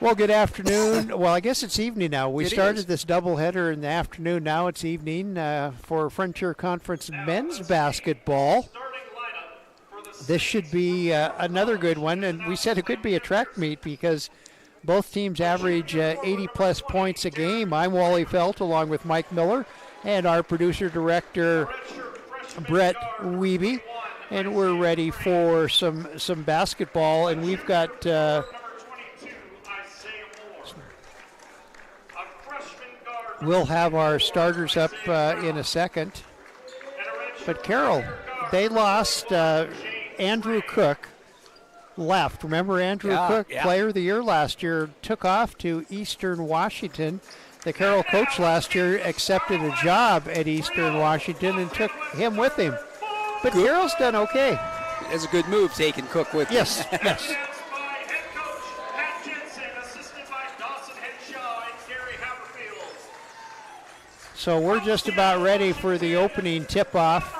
Well, good afternoon. Well, I guess it's evening now. We started is. this doubleheader in the afternoon. Now it's evening for Frontier Conference men's basketball. This should be another good one, and we said it could be a track meet because both teams average 80-plus points a game. I'm Wally Felt along with Mike Miller and our producer-director, Brett Wiebe, and we're ready for some basketball, and we've got we'll have our starters up in a second. But Carroll, they lost. Andrew Cook left. Remember Andrew Cook, Player of the Year last year, took off to Eastern Washington. The Carroll coach last year accepted a job at Eastern Washington and took him with him. But Carroll's done okay. It's a good move taking Cook with him. Yes, yes. So we're just about ready for the opening tip-off.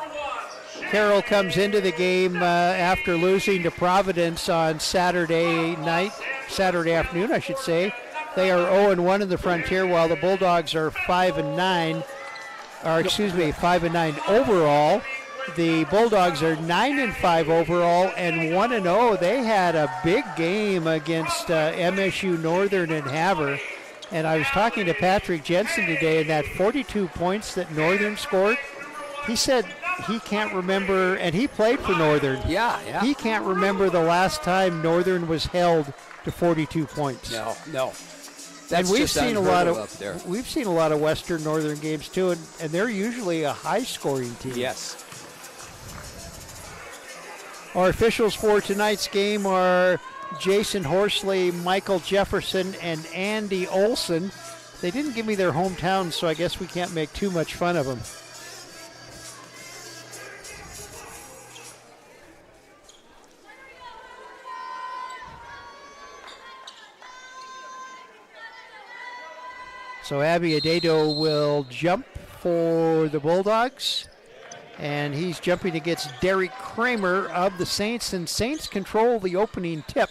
Carroll comes into the game after losing to Providence on Saturday afternoon, I should say. They are 0-1 in the Frontier, while the Bulldogs are 5-9 overall. The Bulldogs are 9-5 overall and 1-0. They had a big game against MSU Northern and Havre. And I was talking to Patrick Jensen today, and that 42 points that Northern scored, he said he can't remember, and he played for Northern. Yeah. He can't remember the last time Northern was held to 42 points. No. And we've seen a lot there. We've seen a lot of Western Northern games too, and they're usually a high-scoring team. Yes. Our officials for tonight's game are Jason Horsley, Michael Jefferson, and Andy Olson. They didn't give me their hometowns, so I guess we can't make too much fun of them. So Abby Adedo will jump for the Bulldogs, and he's jumping against Derek Kramer of the Saints, and Saints control the opening tip.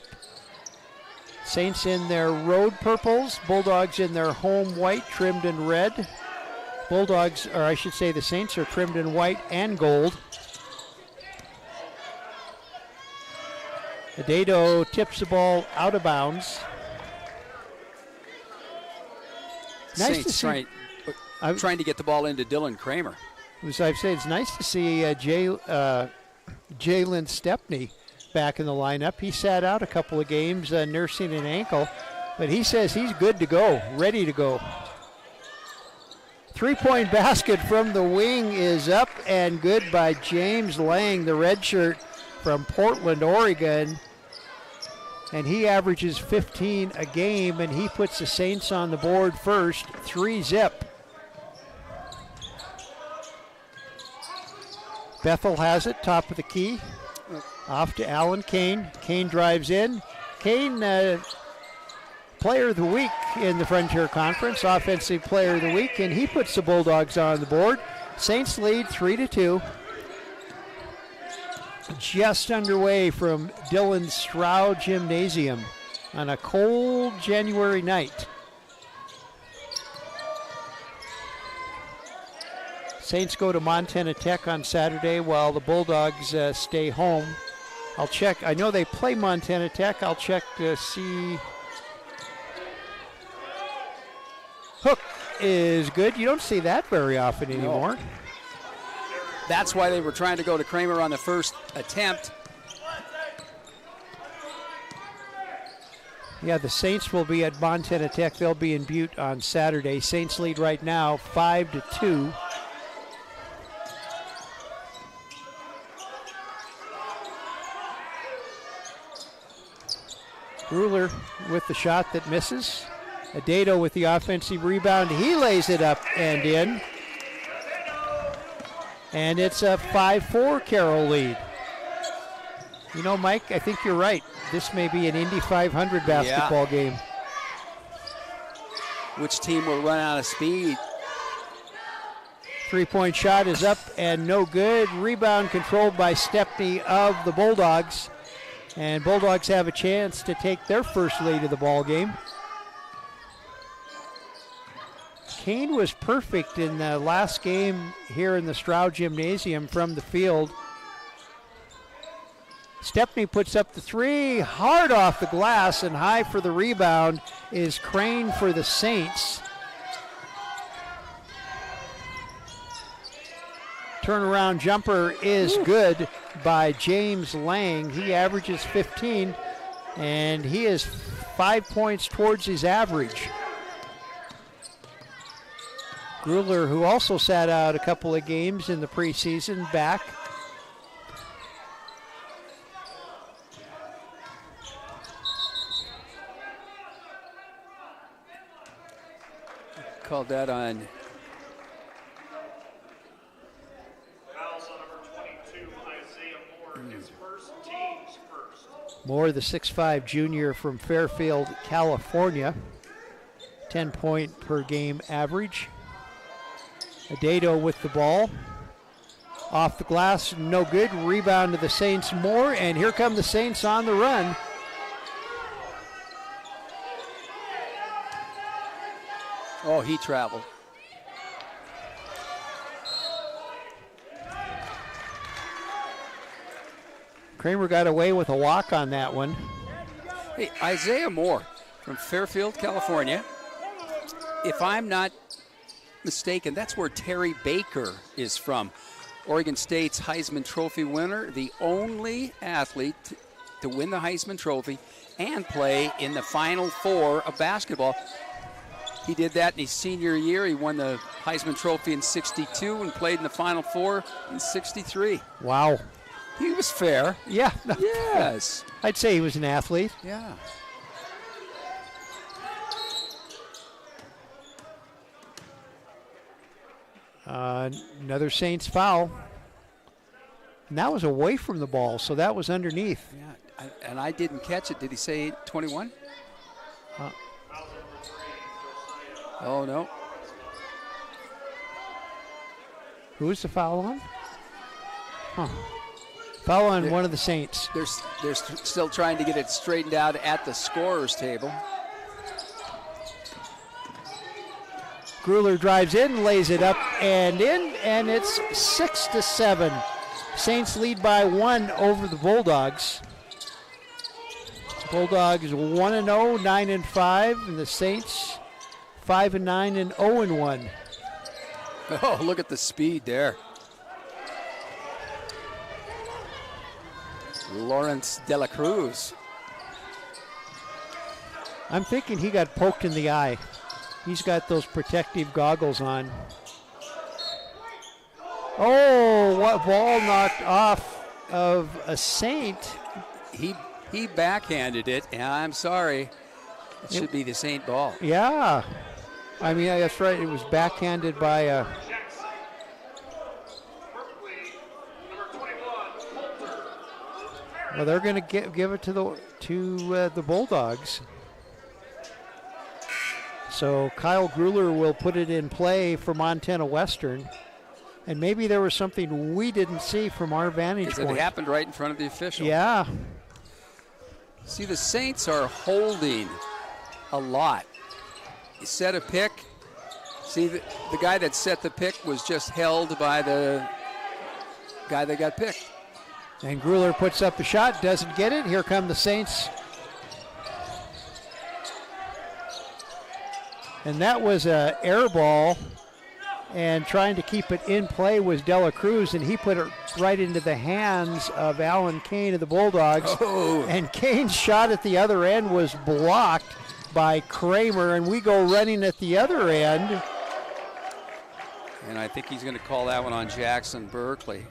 Saints in their road purples, Bulldogs in their home white trimmed in red. Bulldogs, or I should say the Saints, are trimmed in white and gold. Adedo tips the ball out of bounds. Nice Saints to see. trying to get the ball into Dylan Kramer. As I've said, it's nice to see Jalen Stepney back in the lineup. He sat out a couple of games nursing an ankle, but he says he's good to go, ready to go. Three-point basket from the wing is up and good by James Lang, the redshirt from Portland, Oregon. And he averages 15 a game, and he puts the Saints on the board first, 3-zip. Bethel has it, top of the key. Off to Alan Kane. Kane drives in. Kane, player of the week in the Frontier Conference, offensive player of the week, and he puts the Bulldogs on the board. Saints lead 3-2. Just underway from Dylan Stroud Gymnasium on a cold January night. Saints go to Montana Tech on Saturday while the Bulldogs stay home. I'll check. I know they play Montana Tech. I'll check to see. Hook is good. You don't see that very often anymore. No. That's why they were trying to go to Kramer on the first attempt. Yeah, the Saints will be at Montana Tech. They'll be in Butte on Saturday. Saints lead right now 5-2. Ruler with the shot that misses. Adedo with the offensive rebound. He lays it up and in. And it's a 5-4 Carroll lead. You know, Mike, I think you're right. This may be an Indy 500 basketball game. Which team will run out of speed? Three-point shot is up and no good. Rebound controlled by Stepney of the Bulldogs. And Bulldogs have a chance to take their first lead of the ball game. Kane was perfect in the last game here in the Stroud Gymnasium from the field. Stepney puts up the three, hard off the glass, and high for the rebound is Crane for the Saints. Turnaround jumper is good by James Lang. He averages 15, and he is 5 points towards his average. Gruler, who also sat out a couple of games in the preseason, back. Called that on. Moore, the 6'5 junior from Fairfield, California. 10-point per game average. Adedo with the ball. Off the glass, no good. Rebound to the Saints. Moore, and here come the Saints on the run. Oh, he traveled. Kramer got away with a walk on that one. Hey, Isaiah Moore from Fairfield, California. If I'm not mistaken, that's where Terry Baker is from. Oregon State's Heisman Trophy winner, the only athlete to win the Heisman Trophy and play in the Final Four of basketball. He did that in his senior year. He won the Heisman Trophy in '62 and played in the Final Four in '63. Wow. He was fair. Yeah. Yes. I'd say he was an athlete. Yeah. Another Saints foul. And that was away from the ball, so that was underneath. Yeah, and I didn't catch it. Did he say 21? Oh, no. Who was the foul on? Huh. Foul on one of the Saints. They're still trying to get it straightened out at the scorer's table. Gruler drives in, lays it up and in, and it's 6-7. Saints lead by 1 over the Bulldogs. Bulldogs 1-0, 9-5, and the Saints 5-9 and 0-1. Oh, look at the speed there. Lawrence De La Cruz. I'm thinking he got poked in the eye. He's got those protective goggles on. Oh, what ball knocked off of a Saint. He backhanded it, and I'm sorry. It should be the Saint ball. Yeah. I mean, that's right. It was backhanded by a... Well, they're going to give it to the Bulldogs. So Kyle Gruler will put it in play for Montana Western. And maybe there was something we didn't see from our vantage point. It happened right in front of the official. Yeah. See, the Saints are holding a lot. You set a pick. See, the guy that set the pick was just held by the guy that got picked. And Gruler puts up a shot, doesn't get it. Here come the Saints. And that was an air ball, and trying to keep it in play was De La Cruz, and he put it right into the hands of Alan Kane of the Bulldogs. Oh. And Kane's shot at the other end was blocked by Kramer, and we go running at the other end. And I think he's going to call that one on Jackson Berkeley.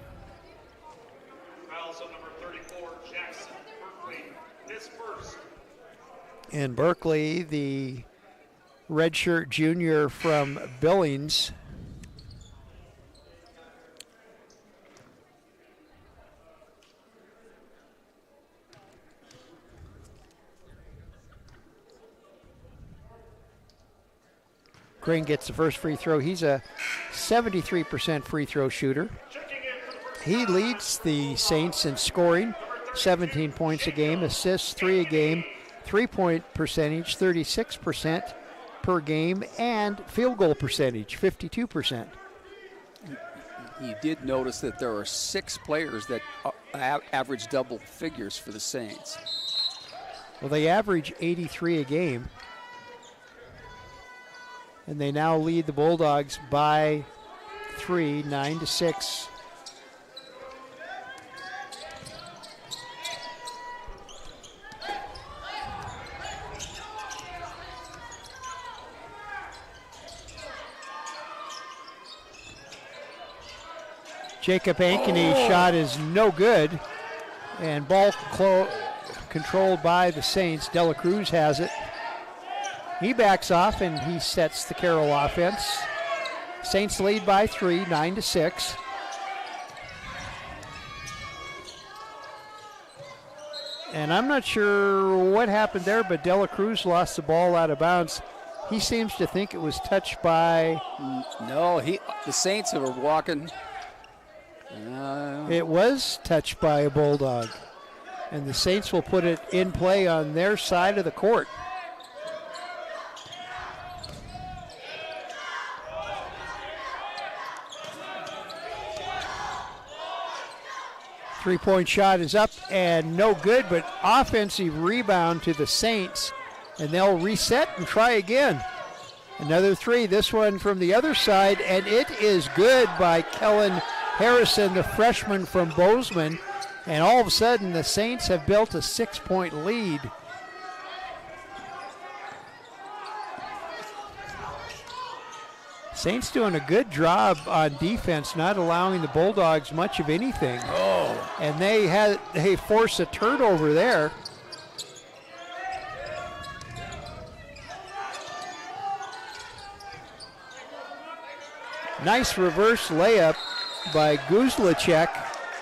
And Berkeley, the redshirt junior from Billings. Crane gets the first free throw. He's a 73% free throw shooter. He leads the Saints in scoring, 17 points a game, assists 3 a game, 3-point percentage, 36%, per game, and field goal percentage, 52%. You did notice that there are 6 players that average double figures for the Saints. Well, they average 83 a game. And they now lead the Bulldogs by 3, 9-6. Jacob Ankeny's shot is no good. And ball controlled by the Saints. Dela Cruz has it. He backs off and he sets the Carroll offense. Saints lead by 3, 9-6. And I'm not sure what happened there, but Dela Cruz lost the ball out of bounds. He seems to think it was touched by... No, the Saints are walking... It was touched by a Bulldog. And the Saints will put it in play on their side of the court. Three-point shot is up and no good, but offensive rebound to the Saints. And they'll reset and try again. Another three, this one from the other side, and it is good by Kellen Harrison, the freshman from Bozeman, and all of a sudden the Saints have built a 6-point lead. Saints doing a good job on defense, not allowing the Bulldogs much of anything. Oh. And they force a turnover there. Nice reverse layup by Guzlacek,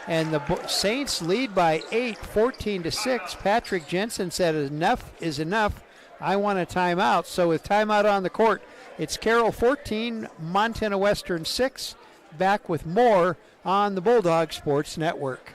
and the Saints lead by 8, 14-6. Patrick Jensen said enough is enough. I want a timeout. So with timeout on the court, it's Carroll 14, Montana Western 6. Back with more on the Bulldog Sports Network.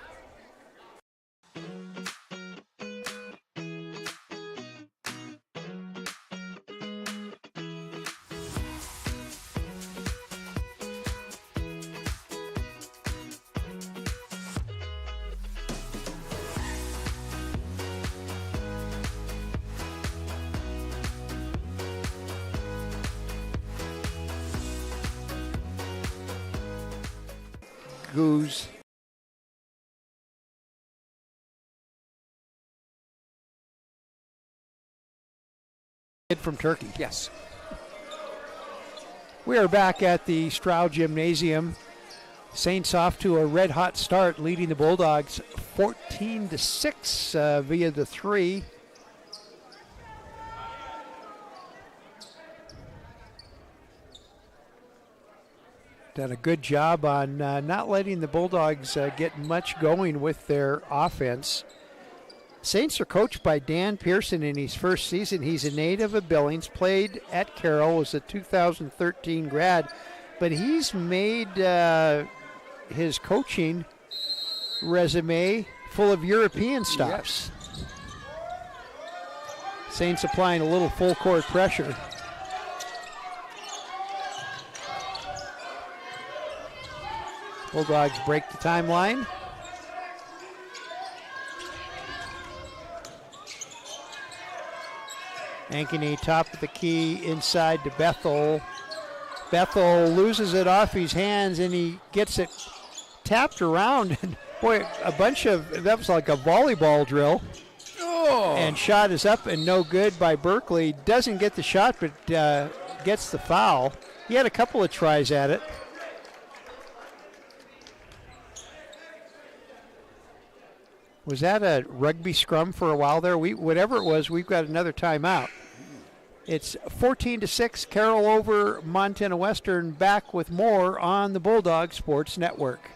Goose. From Turkey. Yes. We are back at the Stroud Gymnasium. Saints off to a red-hot start, leading the Bulldogs 14-6 via the 3. Done a good job on not letting the Bulldogs get much going with their offense. Saints are coached by Dan Pearson in his first season. He's a native of Billings, played at Carroll, was a 2013 grad, but he's made his coaching resume full of European stops. Yes. Saints applying a little full court pressure. Bulldogs break the timeline. Ankeny top of the key inside to Bethel. Bethel loses it off his hands and he gets it tapped around. And boy, that was like a volleyball drill. Oh. And shot is up and no good by Berkeley. Doesn't get the shot, but gets the foul. He had a couple of tries at it. Was that a rugby scrum for a while there? Whatever it was, we've got another timeout. It's 14-6, Carroll over Montana Western. Back with more on the Bulldog Sports Network.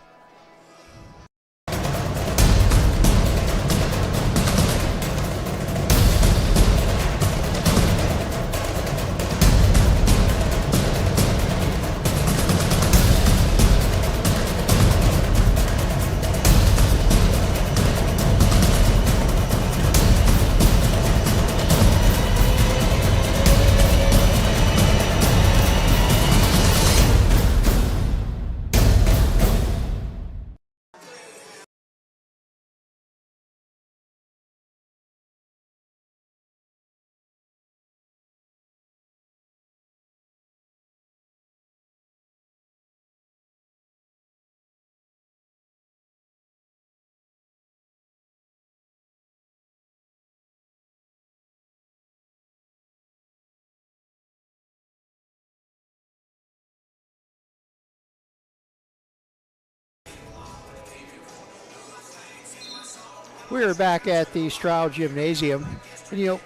We are back at the Stroud Gymnasium. And, you know,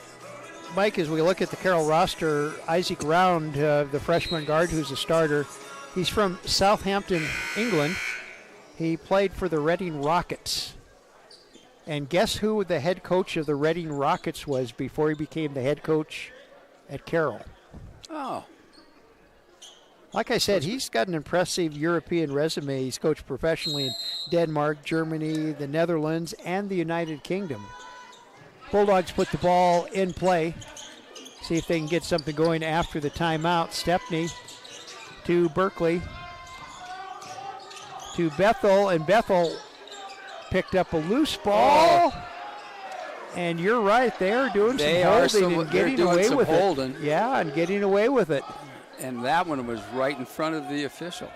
Mike, as we look at the Carroll roster, Isaac Round, the freshman guard who's a starter, he's from Southampton, England. He played for the Reading Rockets. And guess who the head coach of the Reading Rockets was before he became the head coach at Carroll? Oh. Like I said, he's got an impressive European resume. He's coached professionally in Denmark, Germany, the Netherlands, and the United Kingdom. Bulldogs put the ball in play. See if they can get something going after the timeout. Stepney to Berkeley to Bethel, and Bethel picked up a loose ball. Oh. And you're right, they're doing some holding and getting away with it. Yeah, and getting away with it. And that one was right in front of the official.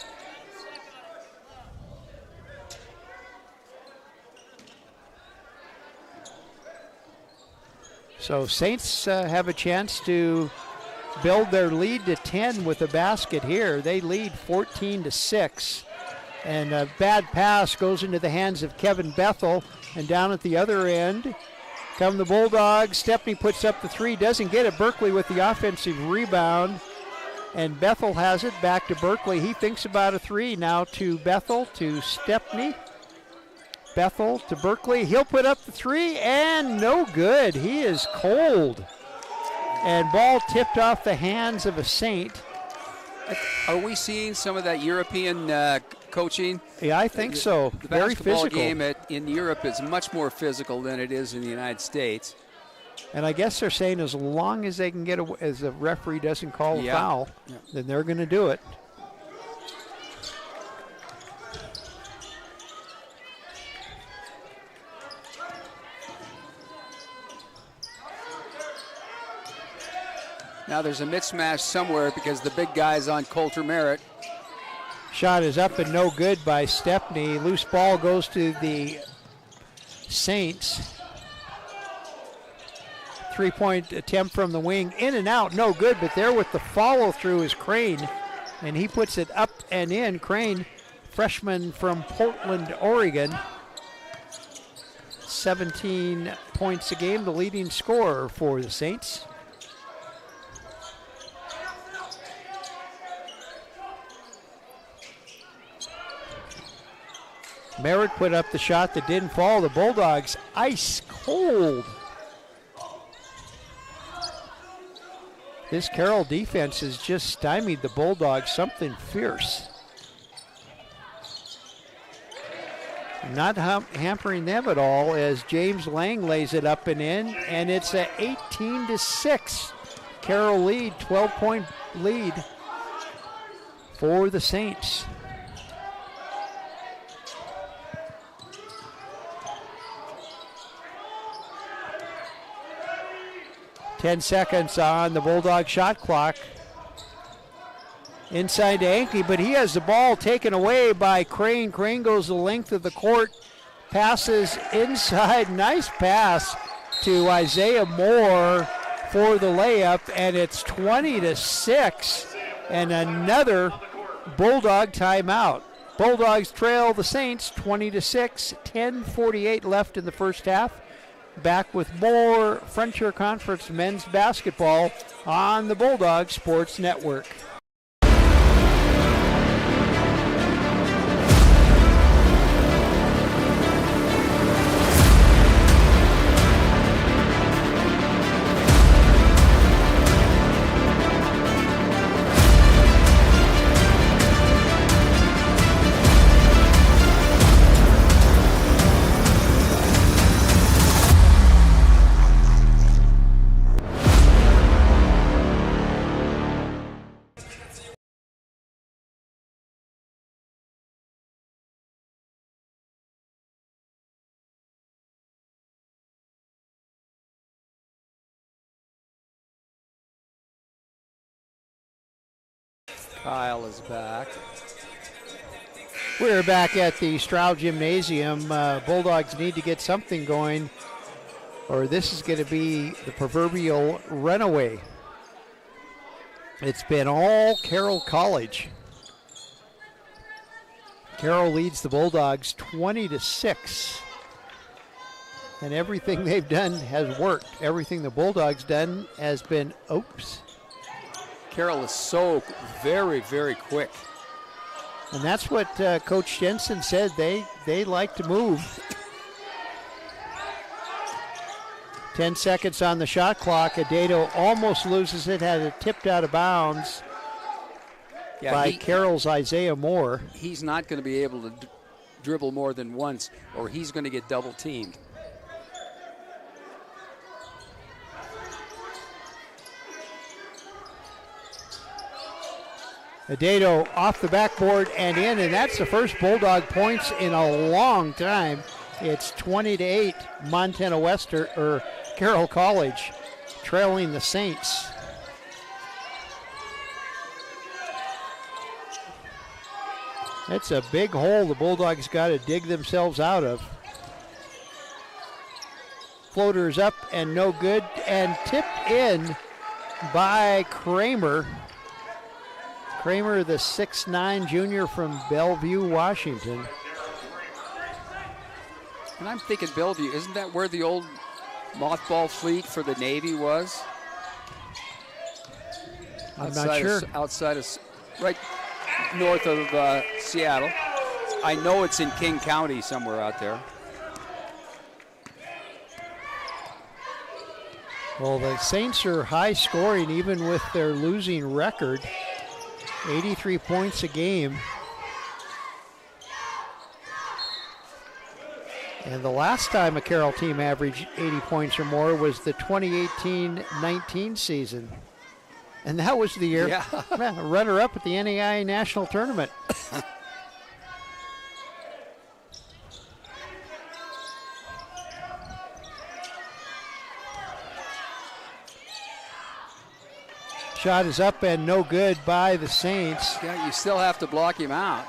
So Saints have a chance to build their lead to 10 with a basket here. They lead 14-6. And a bad pass goes into the hands of Kevin Bethel. And down at the other end come the Bulldogs. Stepney puts up the three, doesn't get it. Berkeley with the offensive rebound. And Bethel has it back to Berkeley. He thinks about a three. Now to Bethel, to Stepney. Bethel to Berkeley. He'll put up the three, and no good. He is cold. And ball tipped off the hands of a Saint. Are we seeing some of that European coaching? Yeah, I think so. The very physical. basketball game in Europe is much more physical than it is in the United States. And I guess they're saying as long as they can get away, as the referee doesn't call a foul, then they're going to do it. Now there's a mismatch somewhere because the big guy's on Coulter Merritt. Shot is up and no good by Stepney. Loose ball goes to the Saints. Three-point attempt from the wing. In and out, no good, but there with the follow-through is Crane, and he puts it up and in. Crane, freshman from Portland, Oregon. 17 points a game, the leading scorer for the Saints. Merritt put up the shot that didn't fall. The Bulldogs ice cold. This Carroll defense has just stymied the Bulldogs, something fierce. Not hampering them at all as James Lang lays it up and in, and it's an 18-6 Carroll lead, 12-point lead for the Saints. Ten seconds on the Bulldog shot clock. Inside to Anke, but he has the ball taken away by Crane. Crane goes the length of the court, passes inside. Nice pass to Isaiah Moore for the layup, and it's 20-6, and another Bulldog timeout. Bulldogs trail the Saints 20-6, 10:48 left in the first half. Back with more Frontier Conference men's basketball on the Bulldog Sports Network. Kyle is back. We're back at the Stroud Gymnasium. Bulldogs need to get something going, or this is going to be the proverbial runaway. It's been all Carroll College. Carroll leads the Bulldogs 20-6. And everything they've done has worked. Everything the Bulldogs done has been, oops. Carroll is so very, very quick. And that's what Coach Jensen said. They like to move. 10 seconds on the shot clock. Adato almost loses it, had it tipped out of bounds by Carroll's Isaiah Moore. He's not going to be able to dribble more than once, or he's going to get double teamed. Adato off the backboard and in, and that's the first Bulldog points in a long time. It's 20-8, Montana Western, or Carroll College, trailing the Saints. It's a big hole the Bulldogs got to dig themselves out of. Floater's up and no good, and tipped in by Kramer. Kramer, the 6'9" junior from Bellevue, Washington. And I'm thinking Bellevue, isn't that where the old mothball fleet for the Navy was? I'm not sure. Outside of, right north of Seattle. I know it's in King County somewhere out there. Well, the Saints are high scoring even with their losing record. 83 points a game. And the last time a Carroll team averaged 80 points or more was the 2018-19 season. And that was the year runner-up at the NAIA National Tournament. Shot is up and no good by the Saints. Yeah, you still have to block him out.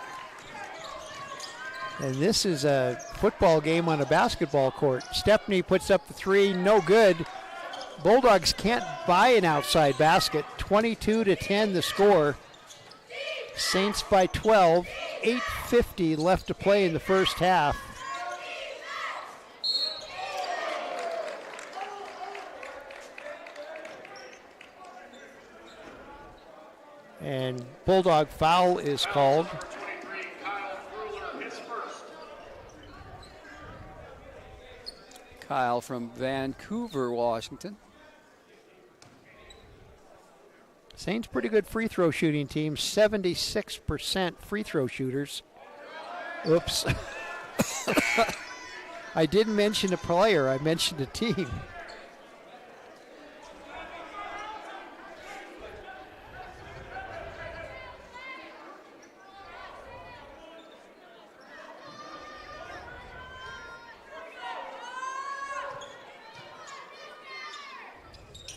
And this is a football game on a basketball court. Stepney puts up the three, no good. Bulldogs can't buy an outside basket. 22-10 the score. Saints by 12. 8:50 left to play in the first half. And Bulldog foul is called. Kyle from Vancouver, Washington. Saints pretty good free throw shooting team, 76% free throw shooters. Oops. I didn't mention a player, I mentioned a team.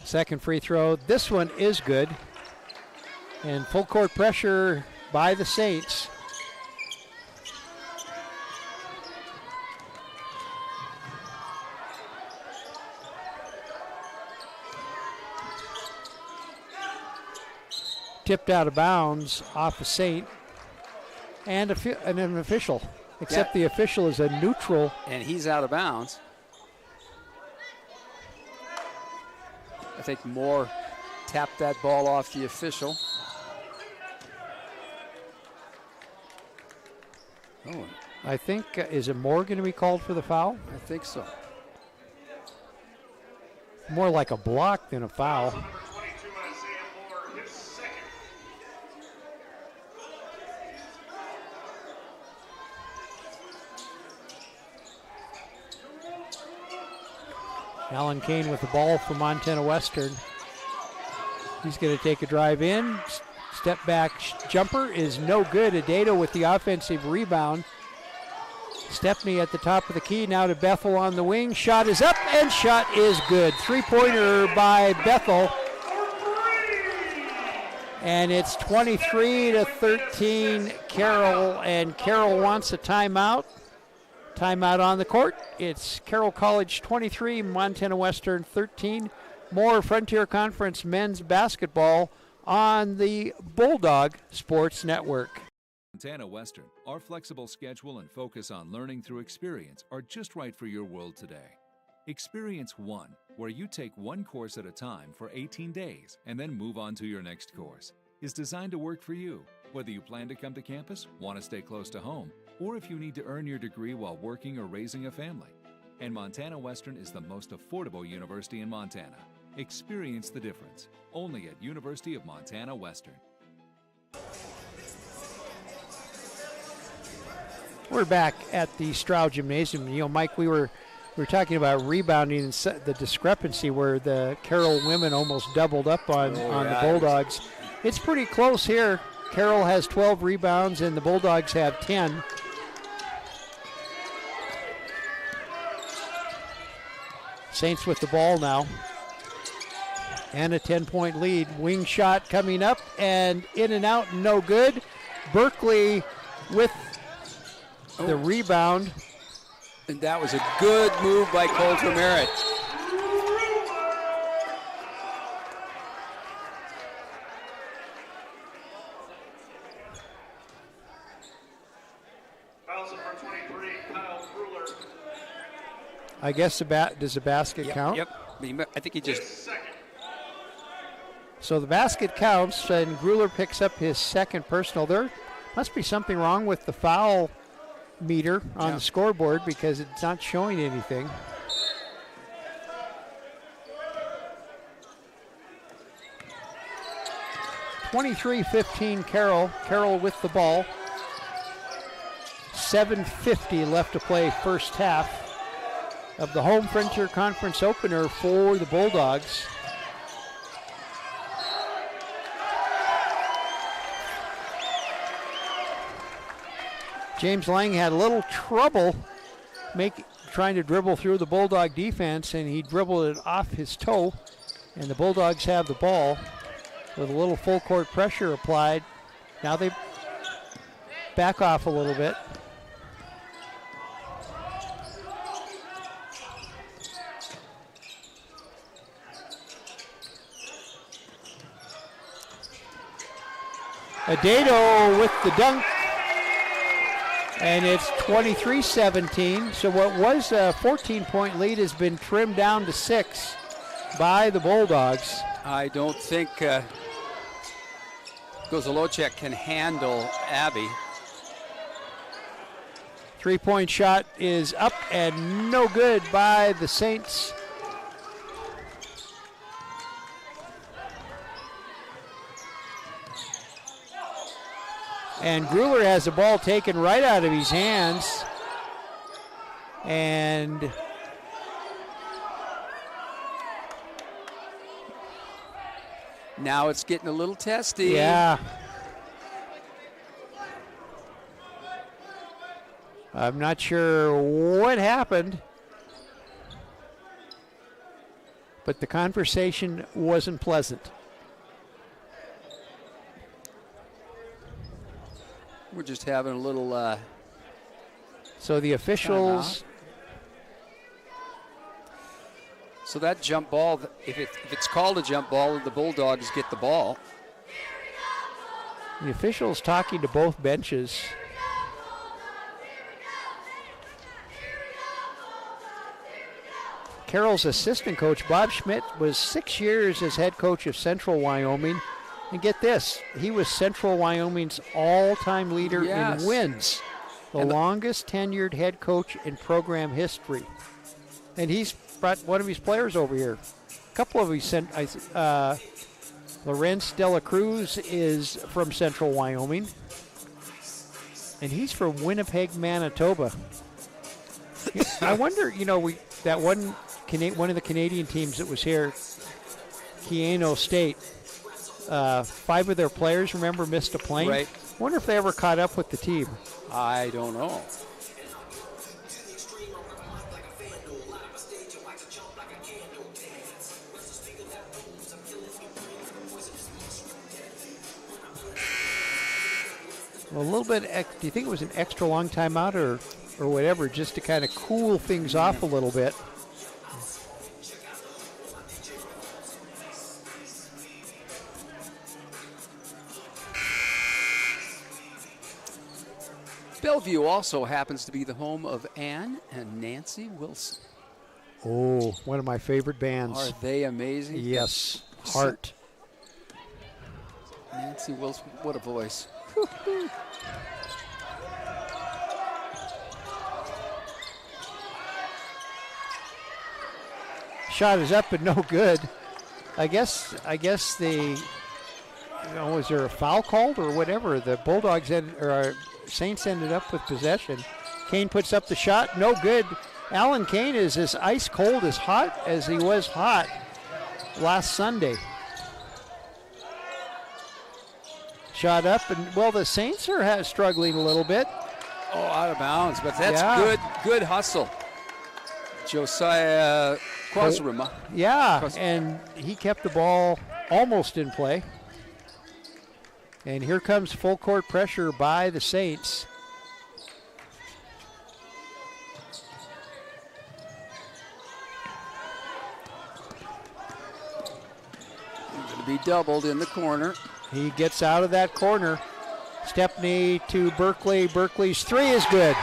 Second free throw. This one is good. And full court pressure by the Saints. Tipped out of bounds off the Saint. And an official. Except the official is a neutral. And he's out of bounds. I think Moore tapped that ball off the official. Oh, I think, is it Moore going to be called for the foul? I think so. More like a block than a foul. Alan Kane with the ball for Montana Western. He's going to take a drive in. Step back jumper is no good. Adato with the offensive rebound. Stepney at the top of the key. Now to Bethel on the wing. Shot is up and shot is good. Three-pointer by Bethel. And it's 23-13 Carroll, and Carroll wants a timeout. Timeout on the court. It's Carroll College 23, Montana Western 13. More Frontier Conference men's basketball on the Bulldog Sports Network. Montana Western Our flexible schedule and focus on learning through experience are just right for your world today. Experience One, where you take one course at a time for 18 days and then move on to your next course, is designed to work for you, whether you plan to come to campus, want to stay close to home, or if you need to earn your degree while working or raising a family. And Montana Western is the most affordable university in Montana. Experience the difference, only at University of Montana Western. We're back at the Stroud Gymnasium. You know, Mike, we were talking about rebounding and the discrepancy where the Carroll women almost doubled up on the Bulldogs. It's pretty close here. Carroll has 12 rebounds and the Bulldogs have 10. Saints with the ball now. And a 10-point lead. Wing shot coming up and in and out, no good. Berkeley with the rebound. And that was a good move by Coulter Merritt. I guess does the basket count? Yep. I think he just. So the basket counts, and Gruler picks up his second personal. There must be something wrong with the foul meter on the scoreboard because it's not showing anything. (23-15) Carroll. Carroll with the ball. 7:50 left to play first half of the Home Frontier Conference opener for the Bulldogs. James Lang had a little trouble trying to dribble through the Bulldog defense, and he dribbled it off his toe, and the Bulldogs have the ball with a little full court pressure applied. Now they back off a little bit. Adato with the dunk, and it's 23-17. So what was a 14-point lead has been trimmed down to 6 by the Bulldogs. I don't think Gozolocek can handle Abby. Three-point shot is up and no good by the Saints. And Gruler has the ball taken right out of his hands. And now it's getting a little testy. Yeah. I'm not sure what happened, but the conversation wasn't pleasant. We're just having a little. So the officials. So that jump ball, if it's called a jump ball, the Bulldogs get the ball. The officials talking to both benches. Carroll's assistant coach, Bob Schmidt, was 6 years as head coach of Central Wyoming. And get this, he was Central Wyoming's all-time leader in wins, the longest tenured head coach in program history. And he's brought one of his players over here. A couple of his sent. Lorenz De La Cruz is from Central Wyoming, and he's from Winnipeg, Manitoba. I wonder, that one of the Canadian teams that was here, Keyano State. 5 of their players, remember, missed a plane. Right. Wonder if they ever caught up with the team. I don't know. Well, a little bit. Do you think it was an extra long timeout or whatever, just to kind of cool things off a little bit? Bellevue also happens to be the home of Ann and Nancy Wilson. Oh, one of my favorite bands. Are they amazing? Yes, Heart. Nancy Wilson, what a voice. Shot is up and no good. I guess the, was there a foul called or whatever? The Bulldogs Saints ended up with possession. Kane puts up the shot, no good. Alan Kane is as ice cold, as hot as he was hot last Sunday. Shot up, and well, the Saints are struggling a little bit. Oh, out of bounds, but that's good hustle. Josiah Quasaruma. Yeah, and he kept the ball almost in play. And here comes full court pressure by the Saints. Going to be doubled in the corner. He gets out of that corner. Stepney to Berkeley. Berkeley's three is good.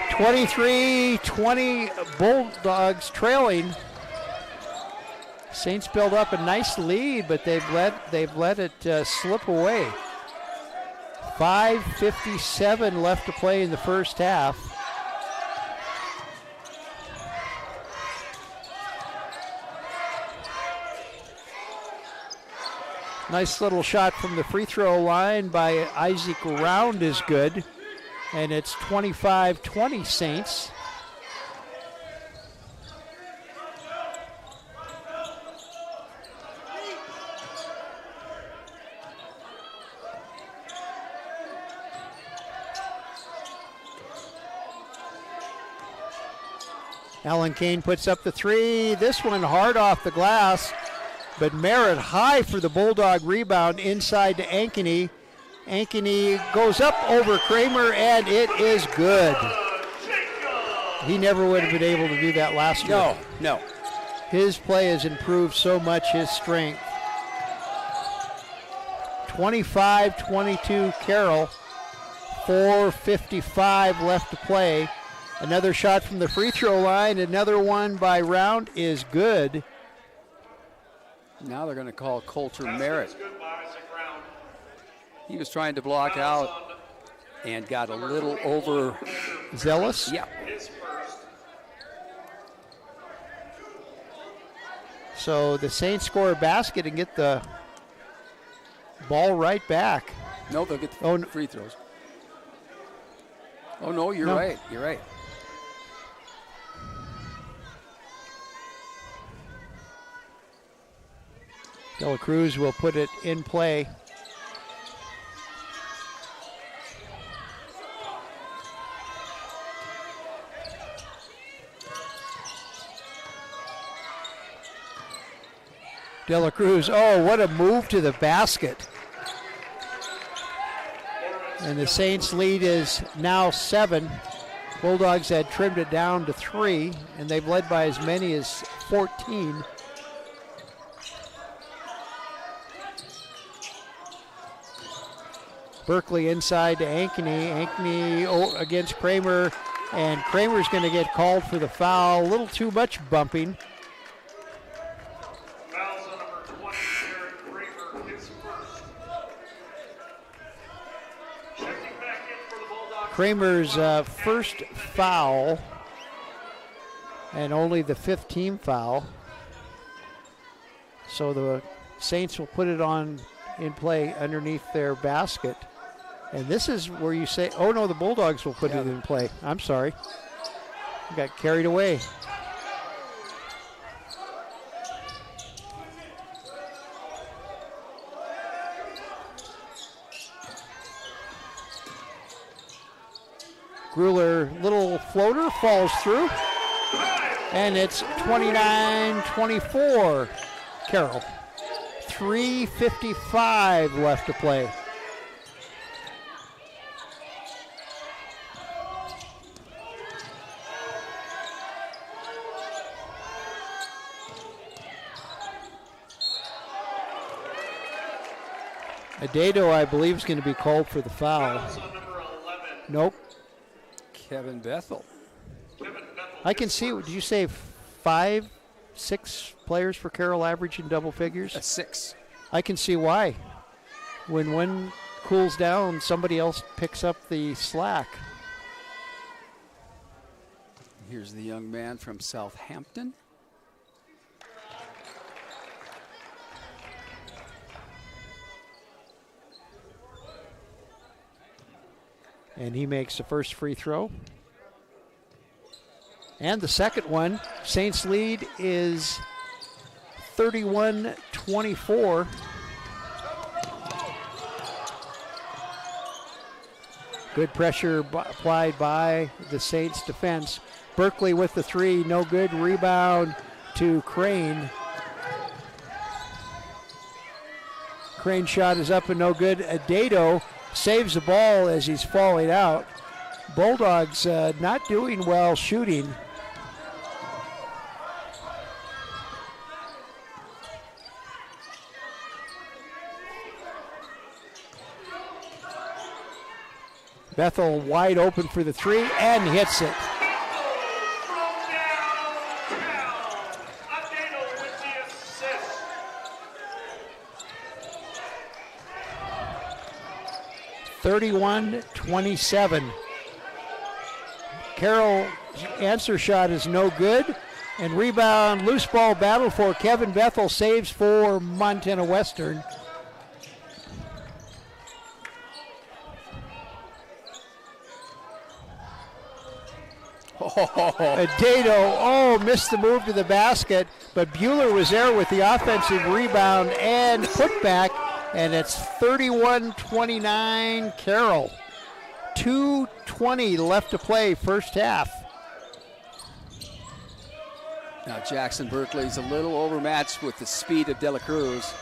23-20 Bulldogs trailing. Saints build up a nice lead, but they've let it slip away. 5:57 left to play in the first half. Nice little shot from the free throw line by Isaac Round is good. And it's 25-20 Saints. Alan Kane puts up the three. This one hard off the glass, but Merritt high for the Bulldog rebound inside to Ankeny. Ankeny goes up over Kramer, and it is good. He never would have been able to do that last year. No. His play has improved so much, his strength. 25-22 Carroll. 4:55 left to play. Another shot from the free throw line. Another one by Round is good. Now they're going to call Coulter Merritt. He was trying to block out and got a little over zealous. Yeah. So the Saints score a basket and get the ball right back. No, they'll get the free throws. Oh, no, you're right. You're right. De La Cruz will put it in play. De La Cruz, oh, what a move to the basket. And the Saints lead is now 7. Bulldogs had trimmed it down to 3, and they've led by as many as 14. Berkeley inside to Ankeny. Ankeny against Kramer, and Kramer's going to get called for the foul. A little too much bumping. Kramer's first foul, and only the 5th team foul. So the Saints will put it on in play underneath their basket. And this is where you say, oh no, the Bulldogs will put it in play. I'm sorry. I got carried away. Grueller, little floater, falls through. And it's 29-24 Carroll. 3:55 left to play. Adato, I believe, is going to be called for the foul. Nope. Kevin Bethel. I can see, did you say 5, 6 players for Carroll average in double figures? 6. I can see why. When one cools down, somebody else picks up the slack. Here's the young man from Southampton. And he makes the first free throw. And the second one. Saints lead is 31-24. Good pressure applied by the Saints defense. Berkeley with the three, no good. Rebound to Crane. Crane shot is up and no good. Adato saves the ball as he's falling out. Bulldogs not doing well shooting. Bethel wide open for the three and hits it. From downtown, Adato with the assist. (31-27). Carroll's answer shot is no good. And rebound, loose ball battle for Kevin Bethel, saves for Montana Western. Adato, missed the move to the basket, but Bueller was there with the offensive rebound and putback, and it's 31-29 Carroll. 2:20 left to play, first half. Now Jackson Berkeley's a little overmatched with the speed of De La Cruz.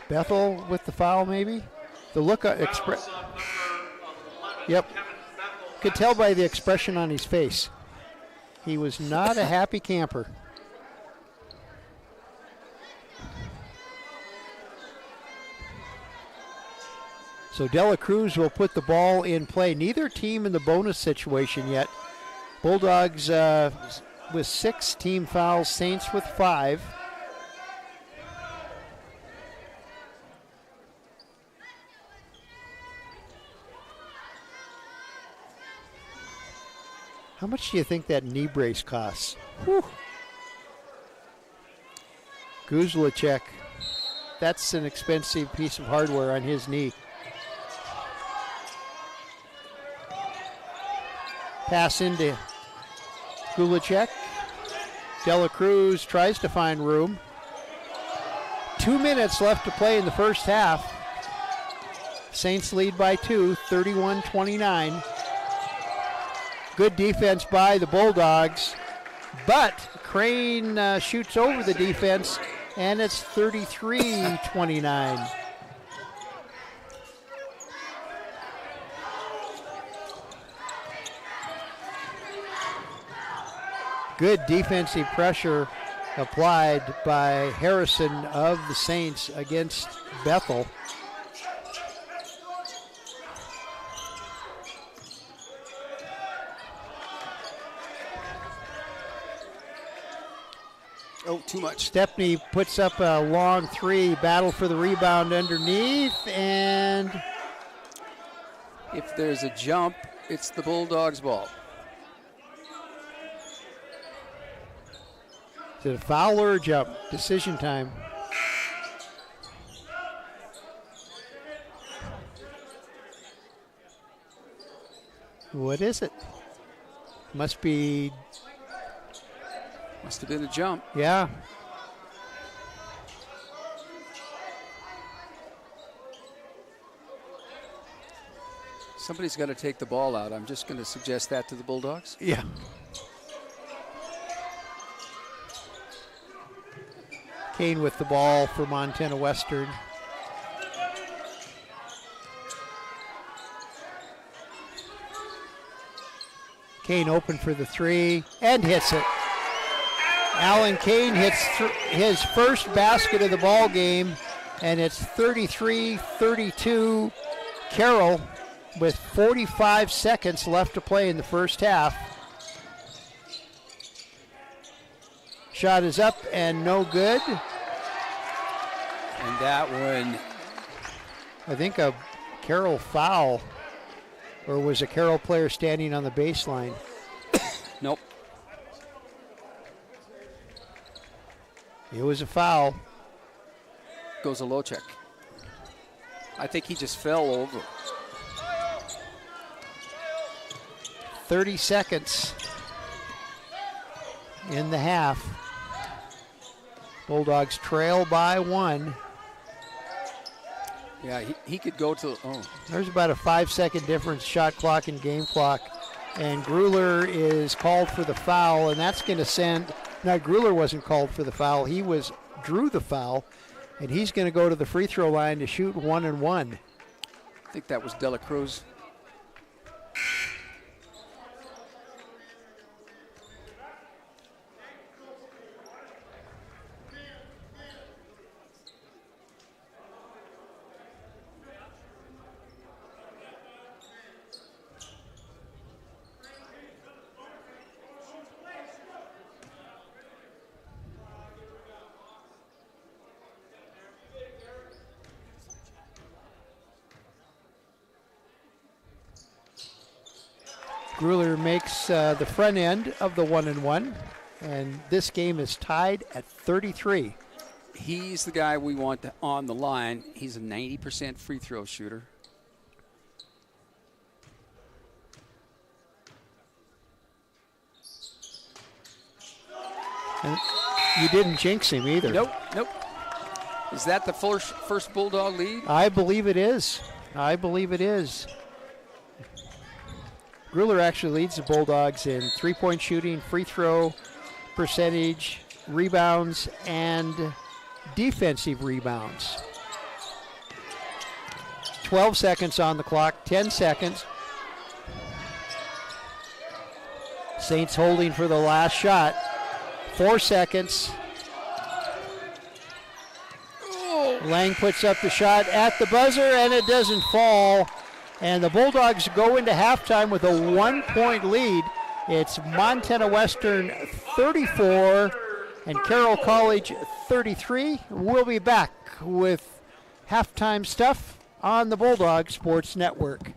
Bethel with the foul, maybe? The look express. Yep. Could tell by the expression on his face. He was not a happy camper. So De La Cruz will put the ball in play. Neither team in the bonus situation yet. Bulldogs with 6 team fouls, Saints with 5. How much do you think that knee brace costs? Whew. Guzlicek, that's an expensive piece of hardware on his knee. Pass into Guzlicek. De La Cruz tries to find room. 2 minutes left to play in the first half. Saints lead by 2, 31-29. Good defense by the Bulldogs, but Crane shoots over the defense, and it's 33-29. Good defensive pressure applied by Harrison of the Saints against Bethel. Oh, too much. Stepney puts up a long three, battle for the rebound underneath, and if there's a jump, it's the Bulldogs' ball. is it a foul or a jump? Decision time. What is it? Must be. Must have been a jump. Yeah. Somebody's got to take the ball out. I'm just going to suggest that to the Bulldogs. Yeah. Kane with the ball for Montana Western. Kane open for the three and hits it. Alan Kane hits his first basket of the ball game, and it's 33-32 Carroll with 45 seconds left to play in the first half. Shot is up and no good. And that one, I think a Carroll foul, or was a Carroll player standing on the baseline? nope. It was a foul. Goes a low check. I think he just fell over. 30 seconds in the half. Bulldogs trail by 1. Yeah, he could go to, There's about a 5-second difference, shot clock and game clock. And Gruler is called for the foul, and that's going to send, now Gruler wasn't called for the foul, drew the foul, and he's going to go to the free throw line to shoot 1 and 1. I think that was Dela Cruz. Gruler makes the front end of the 1 and 1, and this game is tied at 33. He's the guy we want on the line. He's a 90% free throw shooter. And you didn't jinx him either. Nope. Is that the first Bulldog lead? I believe it is. Gruler actually leads the Bulldogs in three-point shooting, free throw percentage, rebounds, and defensive rebounds. 12 seconds on the clock, 10 seconds. Saints holding for the last shot. 4 seconds. Lang puts up the shot at the buzzer, and it doesn't fall. And the Bulldogs go into halftime with a 1-point lead. It's Montana Western 34 and Carroll College 33. We'll be back with halftime stuff on the Bulldog Sports Network.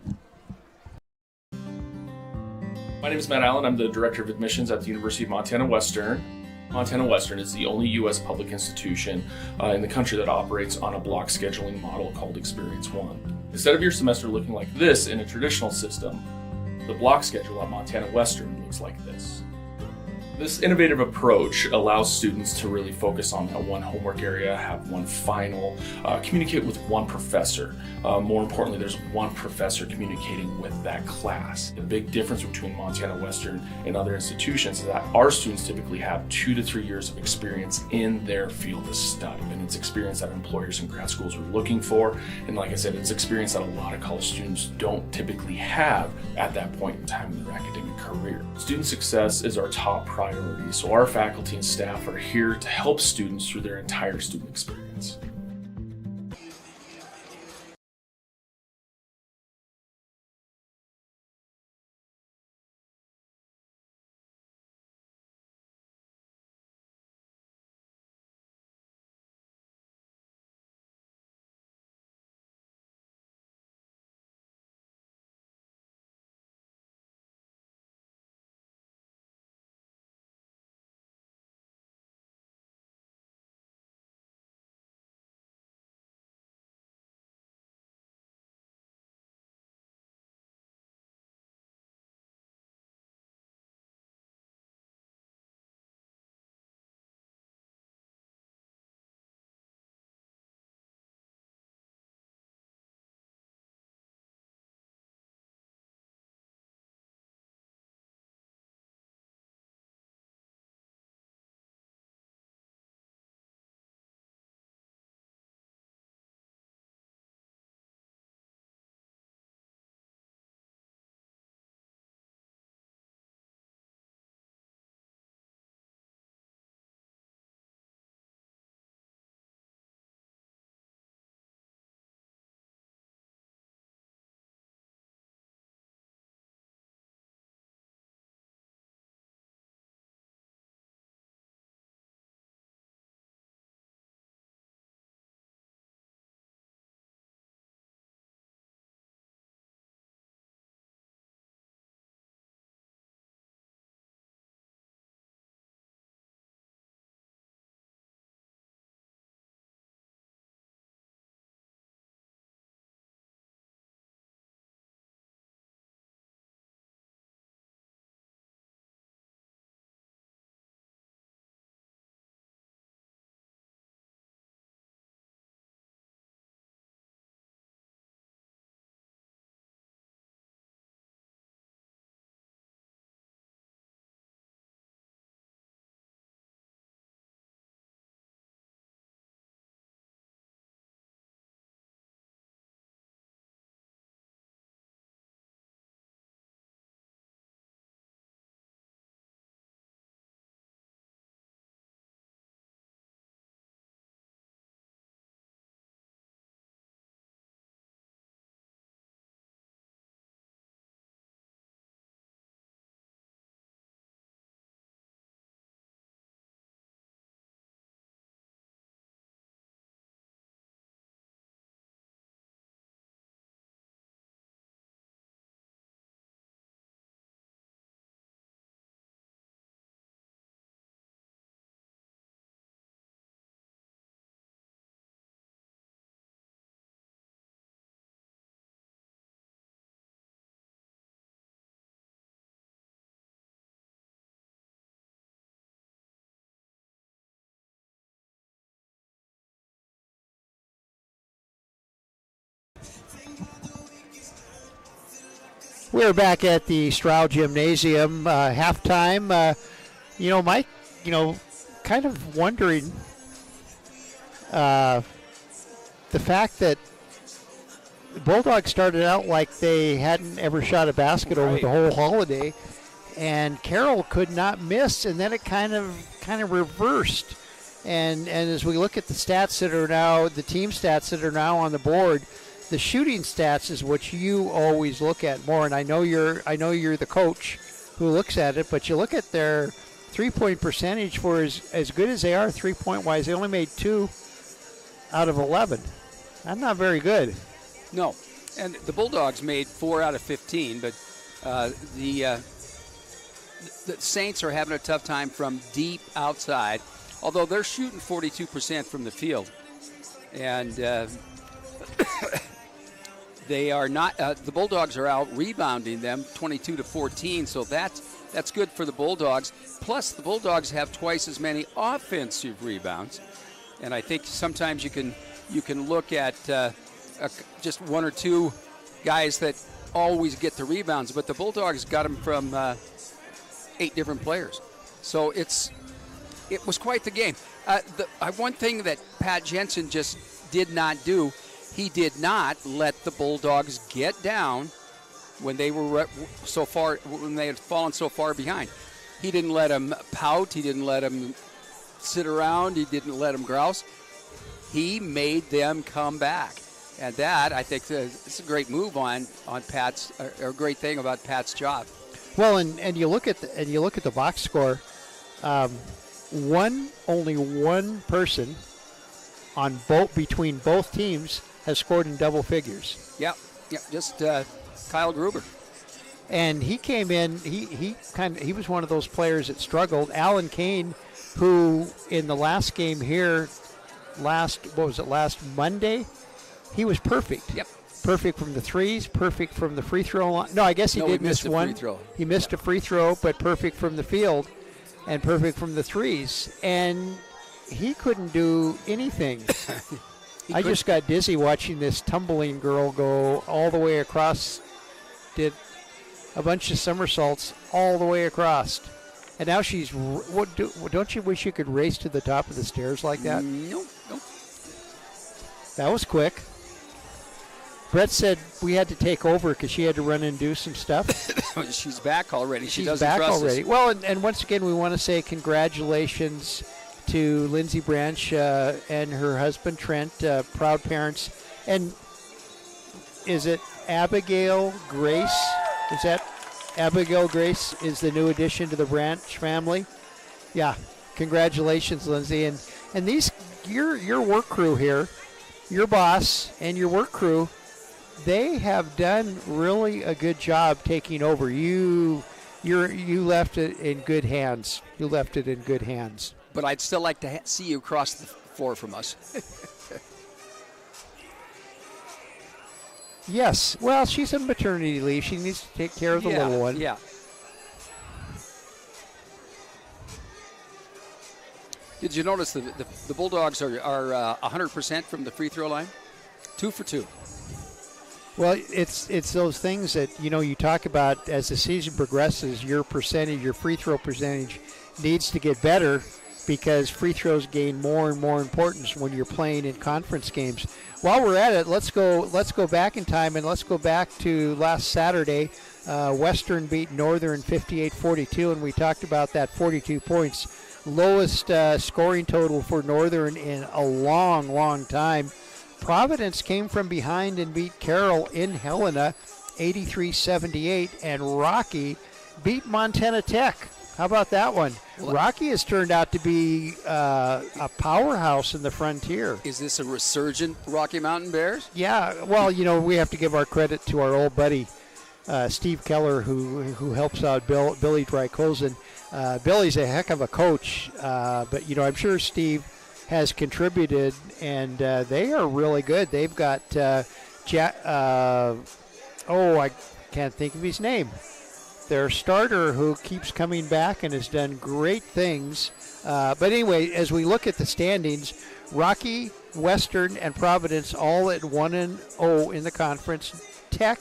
My name is Matt Allen. I'm the Director of Admissions at the University of Montana Western. Montana Western is the only U.S. public institution in the country that operates on a block scheduling model called Experience One. Instead of your semester looking like this in a traditional system, the block schedule at Montana Western looks like this. This innovative approach allows students to really focus on that one homework area, have one final, communicate with one professor. More importantly, there's one professor communicating with that class. The big difference between Montana Western and other institutions is that our students typically have 2 to 3 years of experience in their field of study. And it's experience that employers and grad schools are looking for. And like I said, it's experience that a lot of college students don't typically have at that point in time in their academic career. Student success is our top priority, so our faculty and staff are here to help students through their entire student experience. We're back at the Stroud Gymnasium, halftime. Mike, kind of wondering the fact that the Bulldogs started out like they hadn't ever shot a basket over the whole holiday, and Carroll could not miss, and then it kind of reversed. And as we look at the stats that are now, the team stats that are now on the board, the shooting stats is what you always look at more, and I know you're the coach who looks at it, but you look at their three-point percentage for as good as they are three-point wise. They only made 2 out of 11. That's not very good. No, and the Bulldogs made 4 out of 15, but the Saints are having a tough time from deep outside, although they're shooting 42% from the field, and they are not. The Bulldogs are out rebounding them 22-14, so that's good for the Bulldogs. Plus, the Bulldogs have twice as many offensive rebounds, and I think sometimes you can look at just 1 or 2 guys that always get the rebounds, but the Bulldogs got them from 8 different players. So it was quite the game. One thing that Pat Jensen just did not do. He did not let the Bulldogs get down when they were when they had fallen so far behind. He didn't let them pout. He didn't let them sit around. He didn't let them grouse. He made them come back, and that I think it's a great move on Pat's, or a great thing about Pat's job. Well, and you look at the box score. Only one person on between both teams has scored in double figures. Yep, just Kyle Gruber. And he came in. He was one of those players that struggled. Alan Kane, who in the last game here, last Monday, he was perfect. Yep. Perfect from the threes, perfect from the free throw line. No, I guess he did miss one. He missed a free throw, but perfect from the field and perfect from the threes. And he couldn't do anything. I just got dizzy watching this tumbling girl go all the way across, did a bunch of somersaults all the way across. And now she's, don't you wish you could race to the top of the stairs like that? Nope. That was quick. Brett said we had to take over because she had to run and do some stuff. She's back already. She's back already. Well, and once again, we want to say congratulations to Lindsay Branch and her husband Trent, proud parents. And is it Abigail Grace? Is that Abigail Grace is the new addition to the Branch family? Yeah, congratulations, Lindsay. And these your work crew here, your boss and your work crew, they have done really a good job taking over. You left it in good hands. You left it in good hands. But I'd still like to see you across the floor from us. Yes. Well, she's on maternity leave. She needs to take care of the little one. Yeah. Did you notice the Bulldogs are 100% from the free throw line? 2 for 2. Well, it's those things that, you talk about as the season progresses, your free throw percentage needs to get better because free throws gain more and more importance when you're playing in conference games. While we're at it, let's go back in time and let's go back to last Saturday. Western beat Northern 58-42, and we talked about that 42 points. Lowest scoring total for Northern in a long, long time. Providence came from behind and beat Carroll in Helena 83-78, and Rocky beat Montana Tech. How about that one? Rocky has turned out to be a powerhouse in the Frontier. Is this a resurgent Rocky Mountain Bears? Yeah, well, we have to give our credit to our old buddy Steve Keller, who helps out Billy Drykosen. Billy's a heck of a coach, but I'm sure Steve has contributed, and they are really good. They've got I can't think of his name. Their starter who keeps coming back and has done great things. But anyway, as we look at the standings, Rocky, Western, and Providence all at 1-0 in the conference. Tech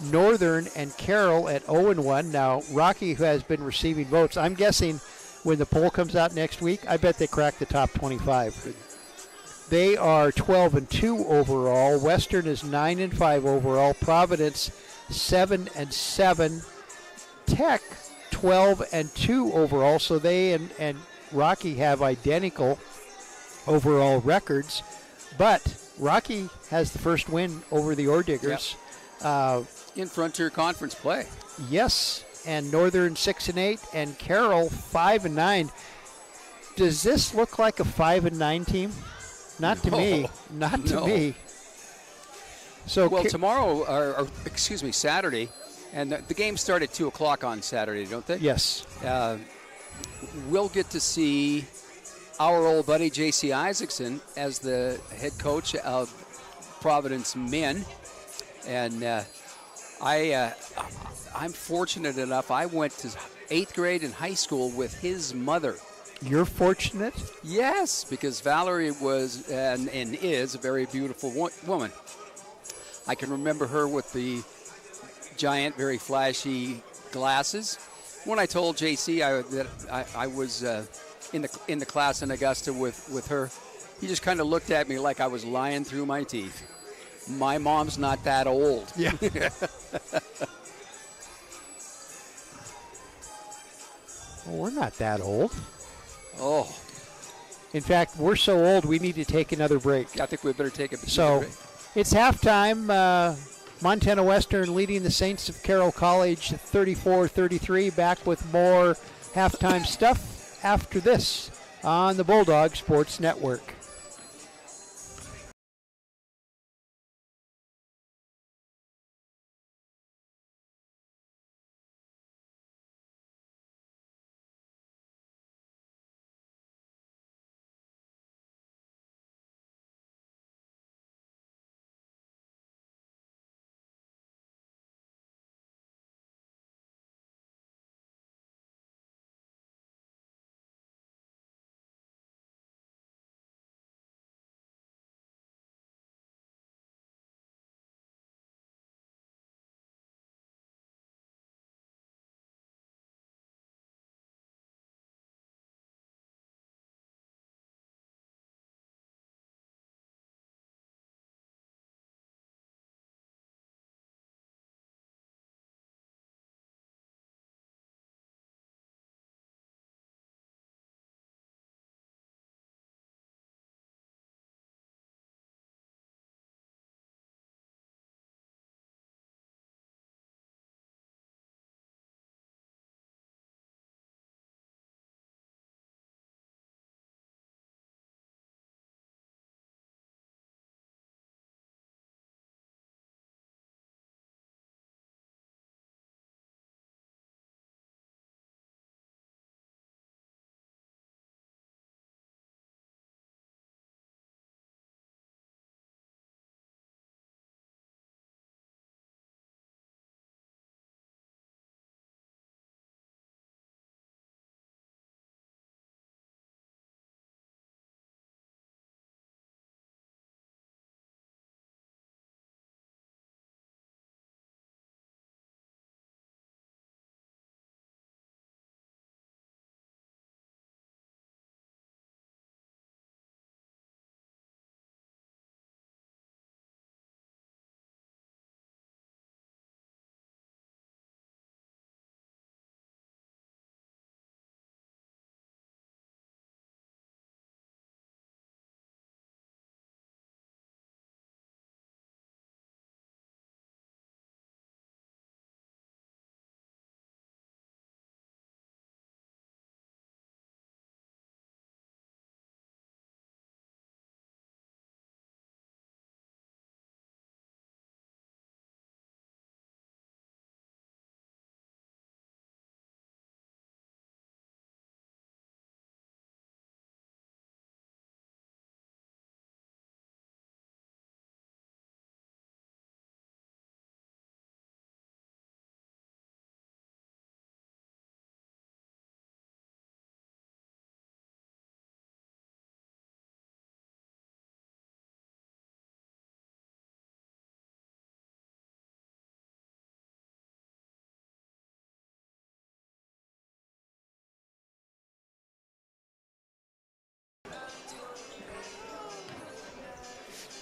Northern and Carroll at 0-1. Now, Rocky, who has been receiving votes, I'm guessing when the poll comes out next week, I bet they crack the top 25. They are 12-2 overall. Western is 9-5 overall. Providence 7-7. Tech 12-2 overall. So they and Rocky have identical overall records, but Rocky has the first win over the Orediggers. In Frontier Conference play. Yes, and Northern 6-8 and Carroll 5-9. Does this look like a 5-9 team? Not to me. Not to me. So well, tomorrow, or excuse me, Saturday, and the games start at 2 o'clock on Saturday, don't they? Yes. We'll get to see our old buddy J.C. Isaacson as the head coach of Providence men. And I'm fortunate enough, I went to 8th grade in high school with his mother. You're fortunate? Yes, because Valerie was and is a very beautiful woman. I can remember her with the giant, very flashy glasses. When I told JC that I was in the class in Augusta with her, he just kind of looked at me like I was lying through my teeth. My mom's not that old. Yeah. Well, we're not that old. Oh. In fact, we're so old we need to take another break. I think we better take a break. So it's halftime. Montana Western leading the Saints of Carroll College 34-33. Back with more halftime stuff after this on the Bulldog Sports Network.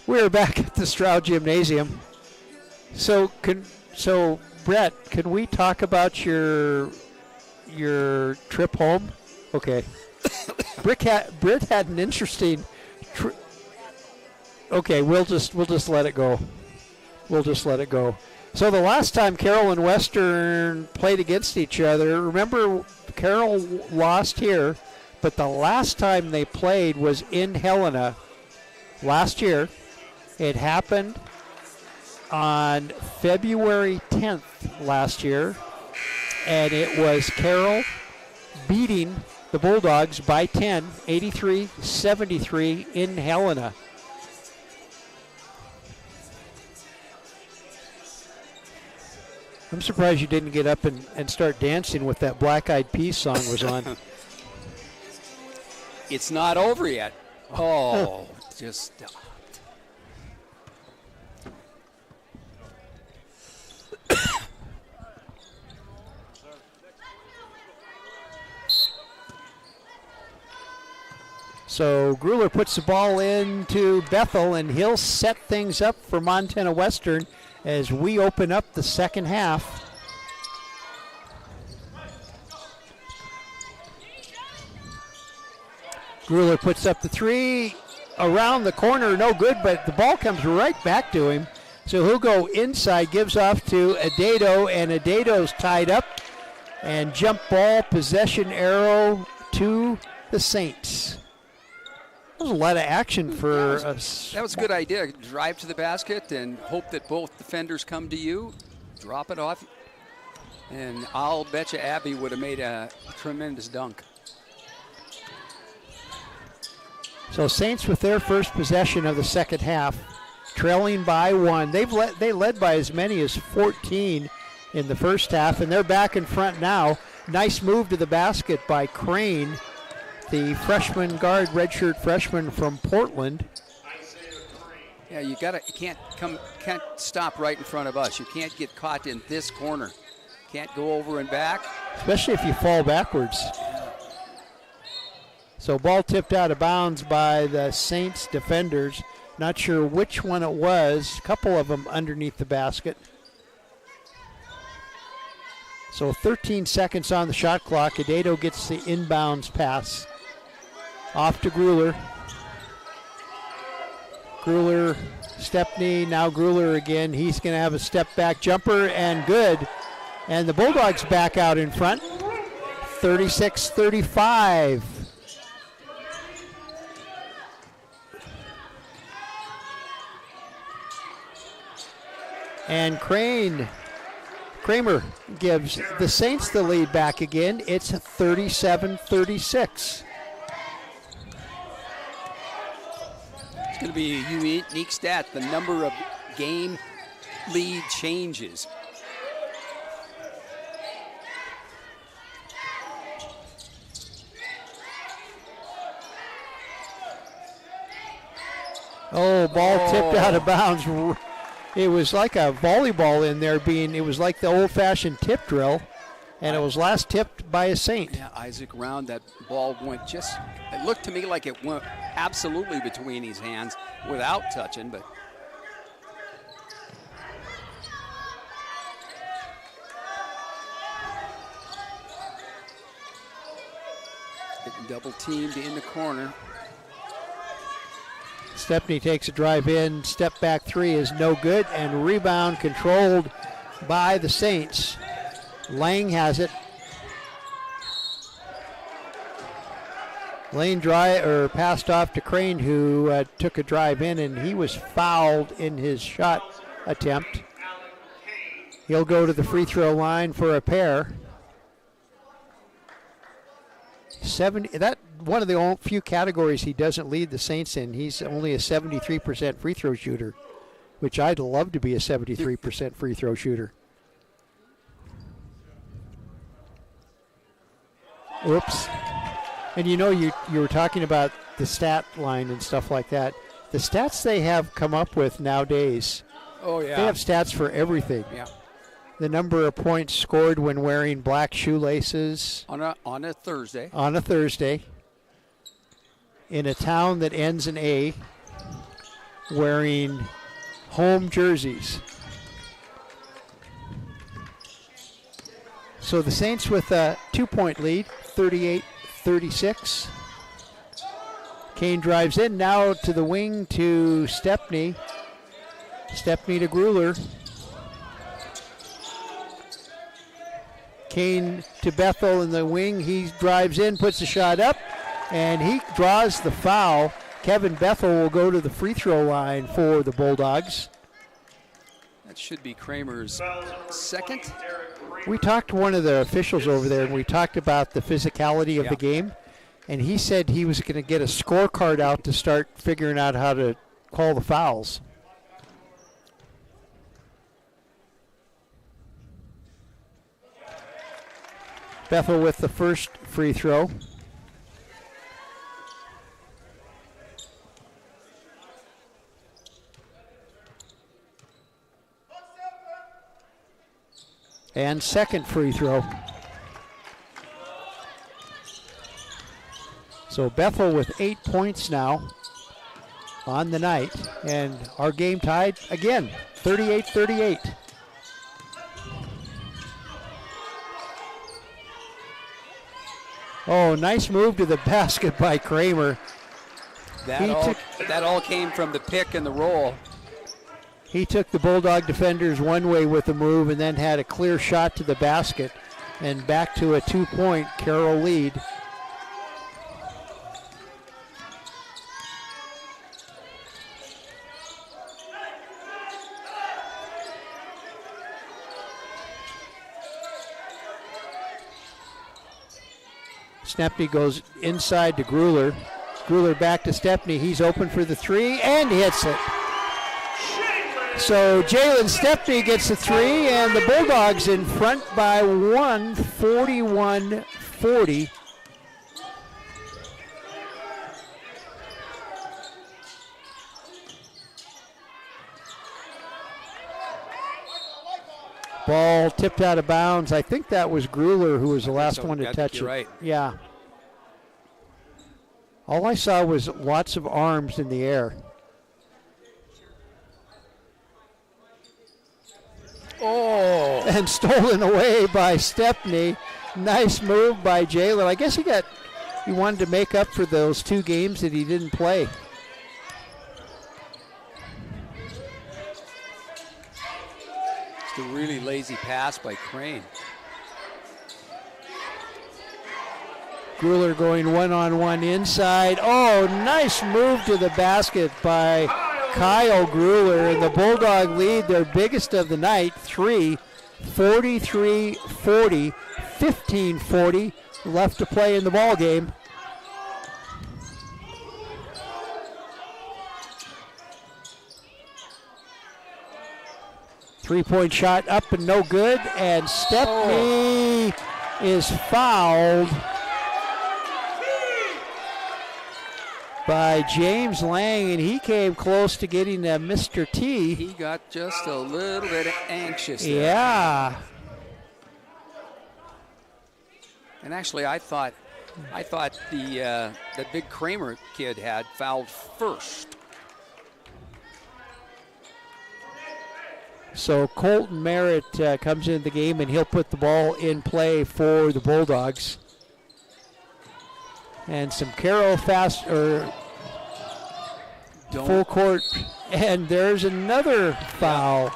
We're back at the Stroud Gymnasium. So Brett, can we talk about your trip home? Okay. Britt had an interesting. Okay, we'll just let it go. We'll just let it go. So the last time Carroll and Western played against each other, remember Carroll lost here, but the last time they played was in Helena last year. It happened on February 10th last year, and it was Carroll beating the Bulldogs by 10, 83-73 in Helena. I'm surprised you didn't get up and start dancing with that Black Eyed Peas song was on. It's not over yet. Oh, just... So Grueller puts the ball into Bethel, and he'll set things up for Montana Western as we open up the second half. Grueller puts up the three around the corner, no good, but the ball comes right back to him. So he'll go inside, gives off to Adedo, and Adedo's tied up. And jump ball, possession arrow to the Saints. That was a lot of action for us. That was a good idea. Drive to the basket and hope that both defenders come to you. Drop it off. And I'll bet you Abby would have made a tremendous dunk. So Saints with their first possession of the second half, trailing by 1. They led by as many as 14 in the first half, and they're back in front now. Nice move to the basket by Crane, the freshman guard, redshirt freshman from Portland. Yeah, you can't stop right in front of us. You can't get caught in this corner. Can't go over and back. Especially if you fall backwards. So ball tipped out of bounds by the Saints defenders. Not sure which one it was. A couple of them underneath the basket. So 13 seconds on the shot clock. Adedo gets the inbounds pass. Off to Grueller. Grueller, Stepney, now Grueller again. He's going to have a step back jumper and good. And the Bulldogs back out in front. 36-35. And Kramer gives the Saints the lead back again. It's 37-36. It's going to be a unique stat, the number of game lead changes. Oh, ball tipped out of bounds. It was like a volleyball in there it was like the old-fashioned tip drill, and it was last tipped by a Saint. Yeah, Isaac Round, that ball went it looked to me like it went absolutely between his hands without touching, but. Getting double teamed in the corner. Stepney takes a drive in. Step back three is no good, and rebound controlled by the Saints. Lang has it. Lane passed off to Crane, who took a drive in, and he was fouled in his shot attempt. He'll go to the free throw line for a pair. That one of the few categories he doesn't lead the Saints in. He's only a 73% free throw shooter, which I'd love to be a 73% free throw shooter. Oops. And you were talking about the stat line and stuff like that. The stats they have come up with nowadays. Oh, yeah. They have stats for everything. Yeah. The number of points scored when wearing black shoelaces. On a Thursday. On a Thursday. In a town that ends in A. wearing home jerseys. So the Saints with a 2-point lead, 38-36. Kane drives in now to the wing to Stepney. Stepney to Gruler. Kane to Bethel in the wing. He drives in, puts the shot up, and he draws the foul. Kevin Bethel will go to the free throw line for the Bulldogs. That should be Kramer's second. We talked to one of the officials over there, and we talked about the physicality of the game, and he said he was going to get a scorecard out to start figuring out how to call the fouls. Bethel with the first free throw. And second free throw. So Bethel with 8 points now on the night. And our game tied again, 38-38. Oh, nice move to the basket by Kramer. That all came from the pick and the roll. He took the Bulldog defenders one way with the move and then had a clear shot to the basket and back to a 2-point Carroll lead. Stepney goes inside to Gruler. Gruler back to Stepney. He's open for the three and hits it. So Jalen Stepney gets the three, and the Bulldogs in front by 1, 41-40. Ball tipped out of bounds. I think that was Gruler who was the last one to touch it. Right. Yeah. All I saw was lots of arms in the air. Oh! And stolen away by Stepney. Nice move by Jalen. I guess he wanted to make up for those 2 games that he didn't play. It's a really lazy pass by Crane. Gruler going one-on-one inside. Oh, nice move to the basket by Kyle Gruler. And the Bulldog lead, their biggest of the night, 3, 43-40, 15-40 left to play in the ball game. Three-point shot up and no good, and Stepney is fouled by James Lang, and he came close to getting Mr. T. He got just a little bit anxious there. Yeah. And actually, I thought the big Kramer kid had fouled first. So Colton Merritt comes into the game, and he'll put the ball in play for the Bulldogs. And some Carroll full court, and there's another foul.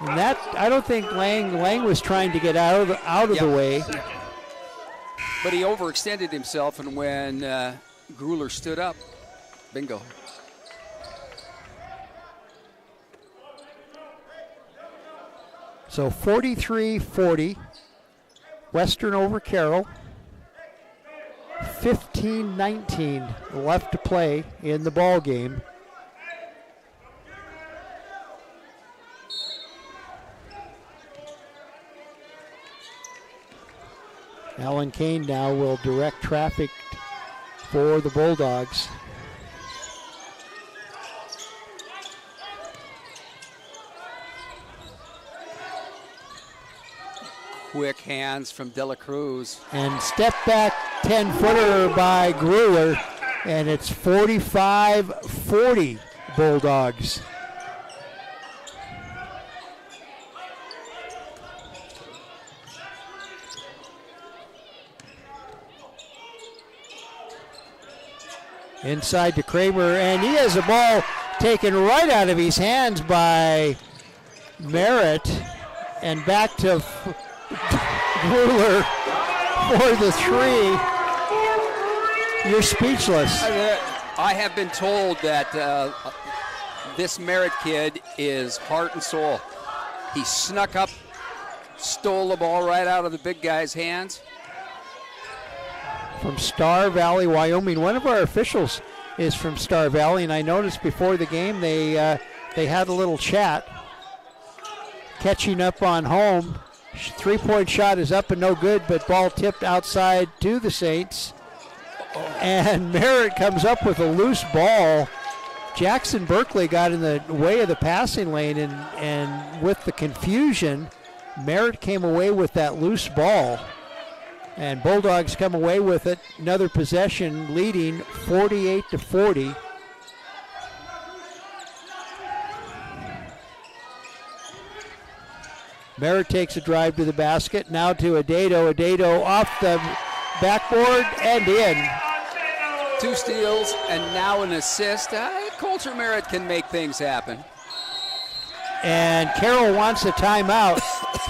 And that, I don't think Lang was trying to get out of the way. But he overextended himself, and when Gruler stood up, bingo. So 43-40, Western over Carroll. 15-19 left to play in the ball game. Alan Kane now will direct traffic for the Bulldogs. Quick hands from De La Cruz. And step back 10-footer by Gruler, and it's 45-40. Bulldogs. Inside to Kramer, and he has the ball taken right out of his hands by Merritt, and back to Ruler for the 3. You're speechless. I have been told that this Merritt kid is heart and soul. He snuck up, stole the ball right out of the big guy's hands. From Star Valley, Wyoming. One of our officials is from Star Valley, and I noticed before the game they had a little chat. Catching up on home. 3-point shot is up and no good, but ball tipped outside to the Saints. And Merritt comes up with a loose ball. Jackson Berkeley got in the way of the passing lane, and with the confusion, Merritt came away with that loose ball. And Bulldogs come away with it. Another possession, leading 48-40. Merritt takes a drive to the basket. Now to Adedo. Adedo off the backboard and in. 2 steals and now an assist. Coulter Merritt can make things happen. And Carroll wants a timeout.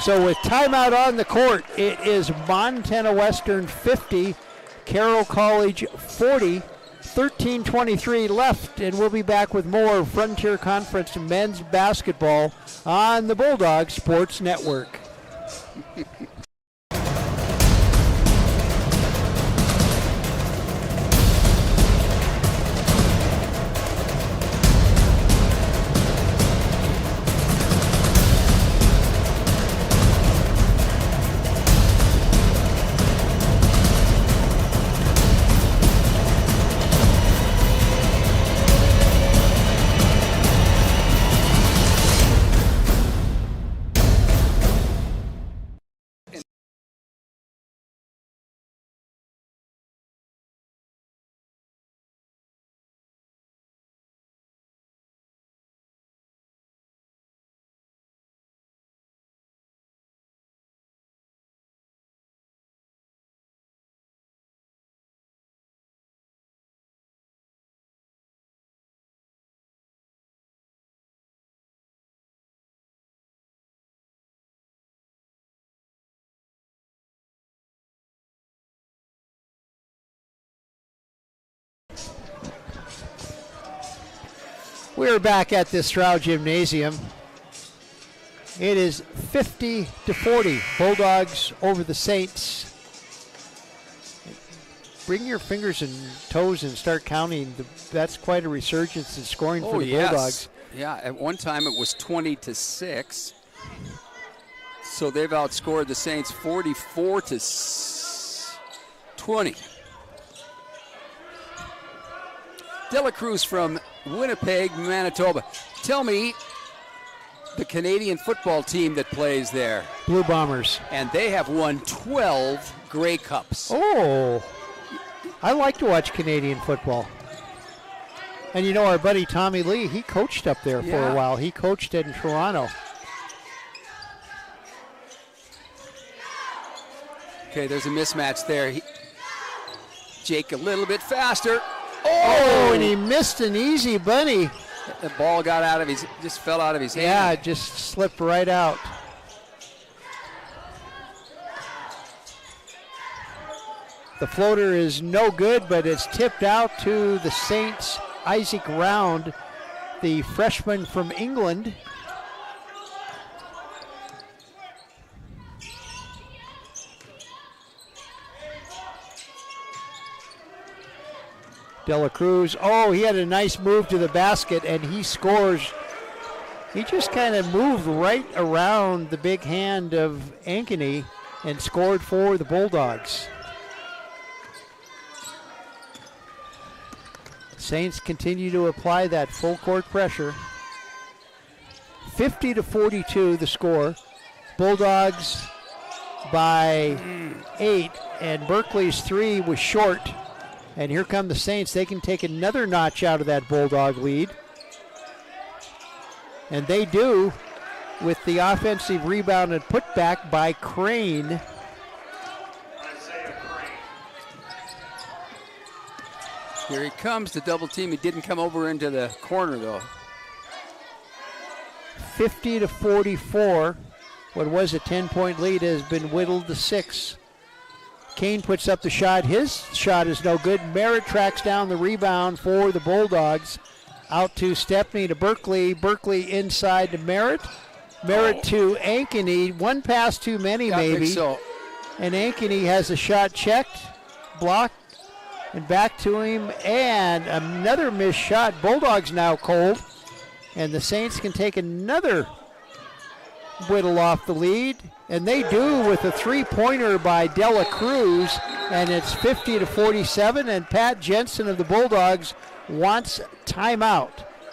So with timeout on the court, it is Montana Western 50, Carroll College 40, 13:23 left, and we'll be back with more Frontier Conference men's basketball on the Bulldog Sports Network. We're back at the Stroud Gymnasium. It is 50-40. Bulldogs over the Saints. Bring your fingers and toes and start counting. That's quite a resurgence in scoring for the Bulldogs. Yeah, at one time it was 20-6. So they've outscored the Saints 44-20. Dela Cruz from Winnipeg, Manitoba. Tell me, the Canadian football team that plays there. Blue Bombers. And they have won 12 Grey Cups. Oh, I like to watch Canadian football. And you know, our buddy Tommy Lee, he coached up there for a while. He coached in Toronto. Okay, there's a mismatch there. Jake a little bit faster. Oh, and he missed an easy bunny. The ball got out of just fell out of his hand. Yeah, it just slipped right out. The floater is no good, but it's tipped out to the Saints. Isaac Round, the freshman from England. Dela Cruz, he had a nice move to the basket, and he scores. He just kind of moved right around the big hand of Ankeny and scored for the Bulldogs. Saints continue to apply that full court pressure. 50-42 the score. Bulldogs by 8, and Berkeley's 3 was short. And here come the Saints. They can take another notch out of that Bulldog lead. And they do with the offensive rebound and putback by Crane. Isaiah Crane. Here he comes, the double team. He didn't come over into the corner, though. 50-44. What was a 10-point lead has been whittled to 6. Kane puts up the shot. His shot is no good. Merritt tracks down the rebound for the Bulldogs. Out to Stepney to Berkeley. Berkeley inside to Merritt. Merritt to Ankeny. One pass too many, I maybe. think so. And Ankeny has a shot checked, blocked, and back to him. And another missed shot. Bulldogs now cold. And the Saints can take another whittle off the lead. And they do with a three-pointer by Dela Cruz. And it's 50-47. And Pat Jensen of the Bulldogs wants timeout.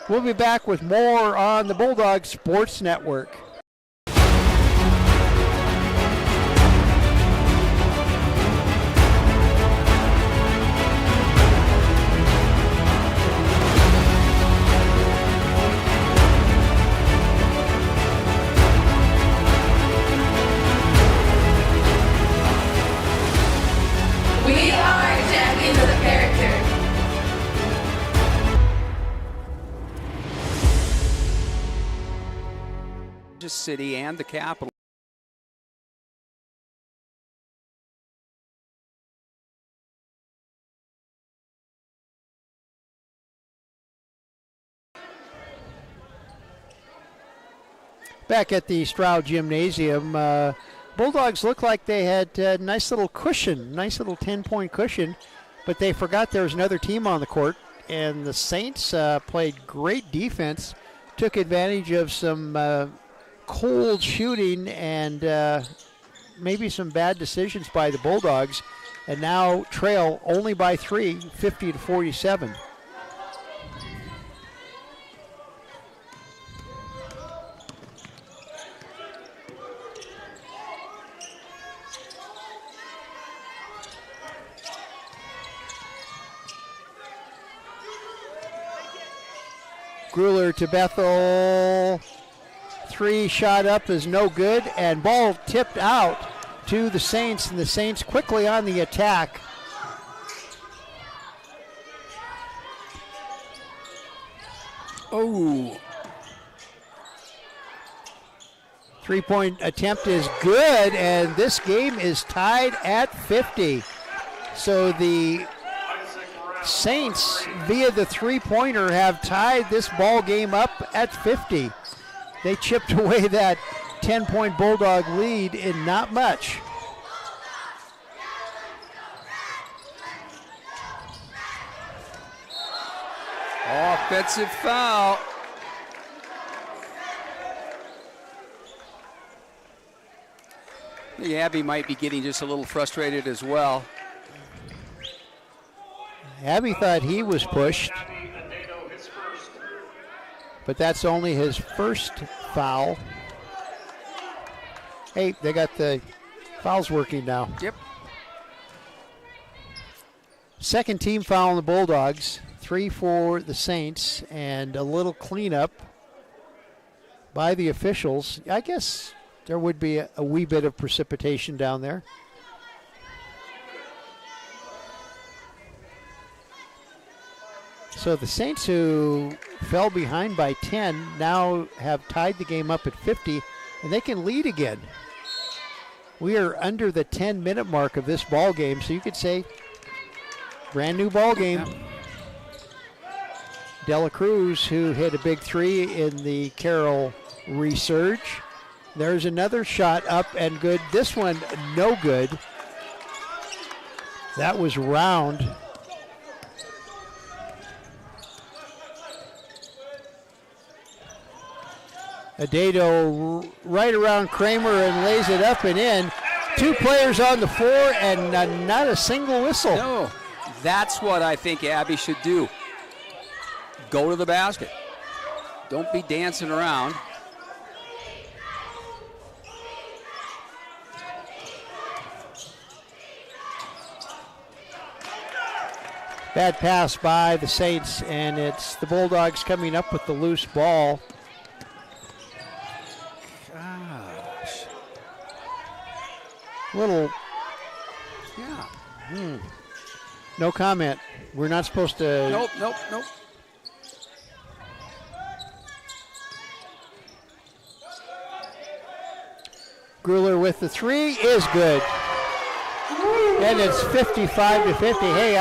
We'll be back with more on the Bulldogs Sports Network. We are champions of the character. City and the capital. Back at the Stroud Gymnasium, Bulldogs look like they had a nice little cushion, nice little 10-point cushion, but they forgot there was another team on the court, and the Saints played great defense, took advantage of some cold shooting and maybe some bad decisions by the Bulldogs, and now trail only by 3, 50-47. Grueller to Bethel. 3 shot up is no good, and ball tipped out to the Saints, and the Saints quickly on the attack. Oh. 3-point attempt is good, and this game is tied at 50. So the Saints, via the three-pointer, have tied this ball game up at 50. They chipped away that 10-point Bulldog lead in not much. Offensive foul. I think Abby might be getting just a little frustrated as well. Abby thought he was pushed, but that's only his first foul. Hey, they got the fouls working now. Yep. Second team foul on the Bulldogs, 3 for the Saints, and a little cleanup by the officials. I guess there would be a wee bit of precipitation down there. So the Saints, who fell behind by 10, now have tied the game up at 50, and they can lead again. We are under the 10-minute mark of this ball game, so you could say brand new ball game. Dela Cruz, who hit a big 3 in the Carroll resurge. There's another shot up and good. This one, no good. That was round. Adedo right around Kramer and lays it up and in. 2 players on the floor and not a single whistle. No, that's what I think Abby should do. Go to the basket. Don't be dancing around. Bad pass by the Saints, and it's the Bulldogs coming up with the loose ball. Little, Yeah. no comment. We're not supposed to. Nope. Grueller with the three is good. And it's 55-50. Hey,